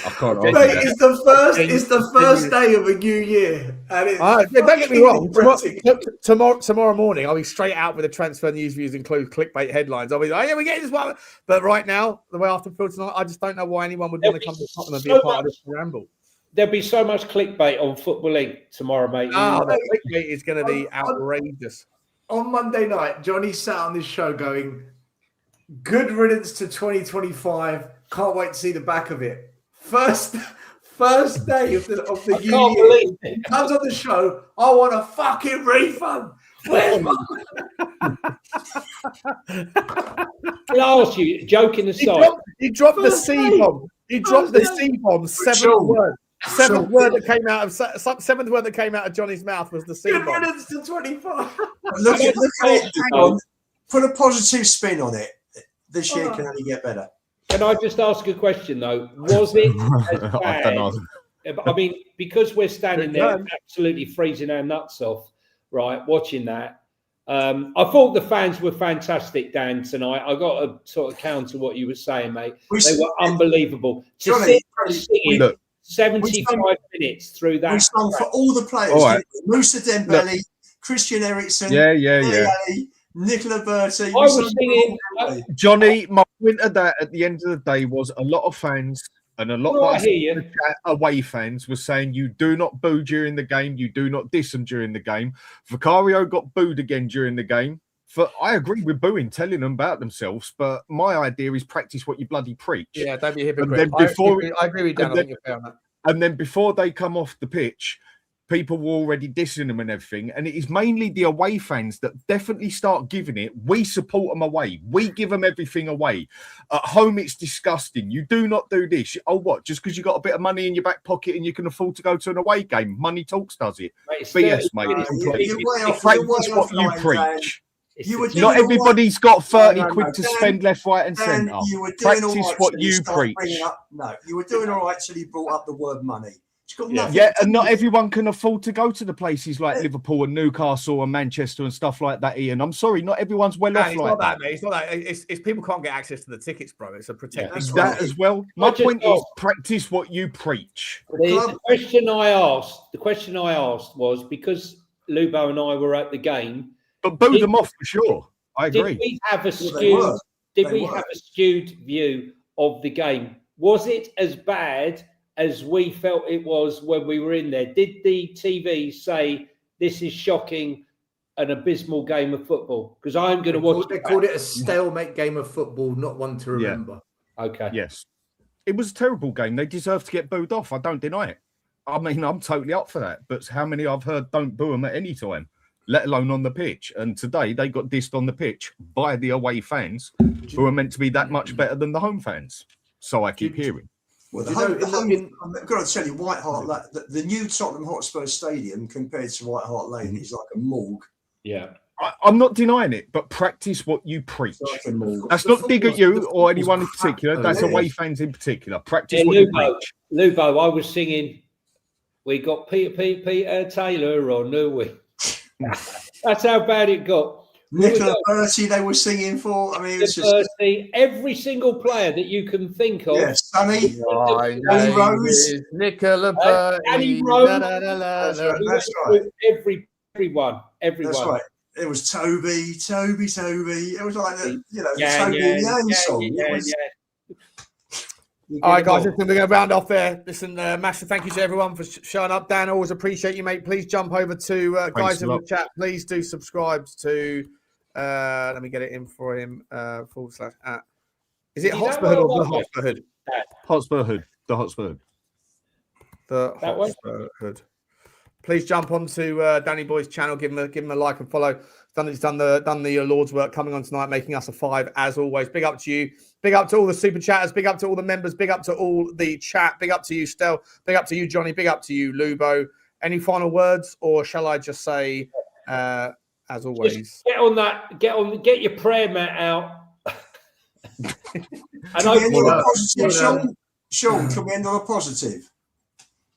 I can't. Mate, it's the first day of a new year, and it's don't get me wrong. Tomorrow morning, I'll be straight out with the transfer news views include clickbait headlines. I'll be like, "Yeah, we get this one." But right now, the way after tonight, I just don't know why anyone would want to come to Tottenham and be a part of this ramble. There'll be so much clickbait on Football League tomorrow, mate. The clickbait is going to be outrageous. On Monday night, Johnny sat on this show going, "Good riddance to 2025. Can't wait to see the back of it." First day of the new year, he comes on the show. I want a fucking refund. Where's my... Can I ask you, joking aside, he dropped the C bomb. He dropped the C bomb. Seventh word that came out of Johnny's mouth was the C bomb. Good riddance to 25. Look at it. Hang on. Put a positive spin on it. This year can only get better. Can I just ask a question, though? Was it as bad? I don't know. I mean, because we're standing there absolutely freezing our nuts off, right, watching that, I thought the fans were fantastic, Dan, tonight. I got to sort of counter what you were saying, mate. They were unbelievable. Johnny, 75 minutes through that. We sung for all the players. Right. Musa Dembele, Christian Eriksen, Nicola Berti. I was singing. Johnny, my point of that at the end of the day was a lot of fans and a lot of away fans were saying you do not boo during the game, you do not diss them during the game. Vicario got booed again during the game. I agree with booing, telling them about themselves, but my idea is practice what you bloody preach. Yeah, don't be a hypocrite. And then I agree with Dan. I think you're fair on that. And then before they come off the pitch, people were already dissing them and everything. And it is mainly the away fans that definitely start giving it. We support them away. We give them everything away. At home, it's disgusting. You do not do this. Oh, what? Just because you got a bit of money in your back pocket and you can afford to go to an away game? Money talks, does it? BS, mate. Practice what you preach. Not everybody's got 30 quid to spend left, right and centre. Practice what you preach. No, you were doing all right till you brought up the word money. And not everyone can afford to go to the places like Liverpool and Newcastle and Manchester and stuff like that, Ian. I'm sorry, not everyone's well off like that. Mate. It's not that. It's people can't get access to the tickets, bro. It's a protect. That as well. My point is practice what you preach. The question I asked was because Lubo and I were at the game. But boo them off for sure. I agree. Did we have a skewed view of the game? Was it as bad as we felt it was when we were in there? Did the TV say this is shocking, an abysmal game of football? Because I'm going to watch. They called it a stalemate game of football, not one to remember. Yeah. Okay. Yes. It was a terrible game. They deserve to get booed off. I don't deny it. I mean, I'm totally up for that. But how many I've heard don't boo them at any time, let alone on the pitch? And today they got dissed on the pitch by the away fans who are meant to be that much better than the home fans. So I keep hearing. Well, I've got to tell you, White Hart, the new Tottenham Hotspur Stadium compared to White Hart Lane is like a morgue. Yeah. I'm not denying it, but practice what you preach. That's not dig at you or anyone in particular. That's away fans in particular. Practice what you preach. Lubo, I was singing, we got Peter Taylor on, knew we? That's how bad it got. Nicola Berti, they were singing for. I mean, it was just every single player that you can think of. Yeah, Sonny, Danny Rose, Nicola Berti, Danny Rose. That's right. Everyone. That's right. It was Toby. It was like Toby and Yang song. All right, guys, we're going to round off there. Listen, massive thank you to everyone for showing up. Dan, always appreciate you, mate. Please jump over to guys in the chat. Please do subscribe to. Let me get it in for him. / Is it Hotspur Hood or the Hotspur Hood? Hotspur Hood. The Hotspur Hood. The Hotspur Hood. Please jump onto Danny Boy's channel. Give him a like and follow. He's done the Lord's work coming on tonight, making us a 5 as always. Big up to you. Big up to all the super chatters. Big up to all the members. Big up to all the chat. Big up to you, Stel. Big up to you, Johnny. Big up to you, Lubo. Any final words, or shall I just say, as always, Just get your prayer mat out. And Can we end on a I positive, Sean? Sean, can we end on a positive?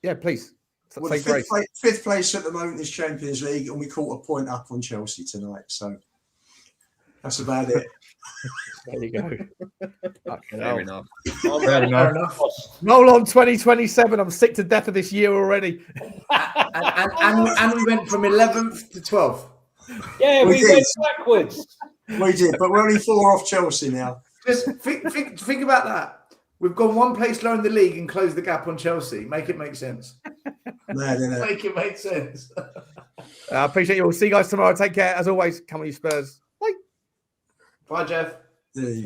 yeah, please. Well, Say grace. fifth place at the moment is Champions League, and we caught a point up on Chelsea tonight. So that's about it. There you go. Fair enough. Fair enough. Roll on 2027. I'm sick to death of this year already. And we went from 11th to 12th. Yeah, We we did. went backwards. We did, but we're only 4 off Chelsea now. Just think about that. We've gone one place lower in the league and closed the gap on Chelsea. Make it make sense. Mad, isn't it? Make it make sense. I appreciate you all. See you guys tomorrow. Take care. As always, come on, you Spurs. Bye. Bye, Jeff. There you go.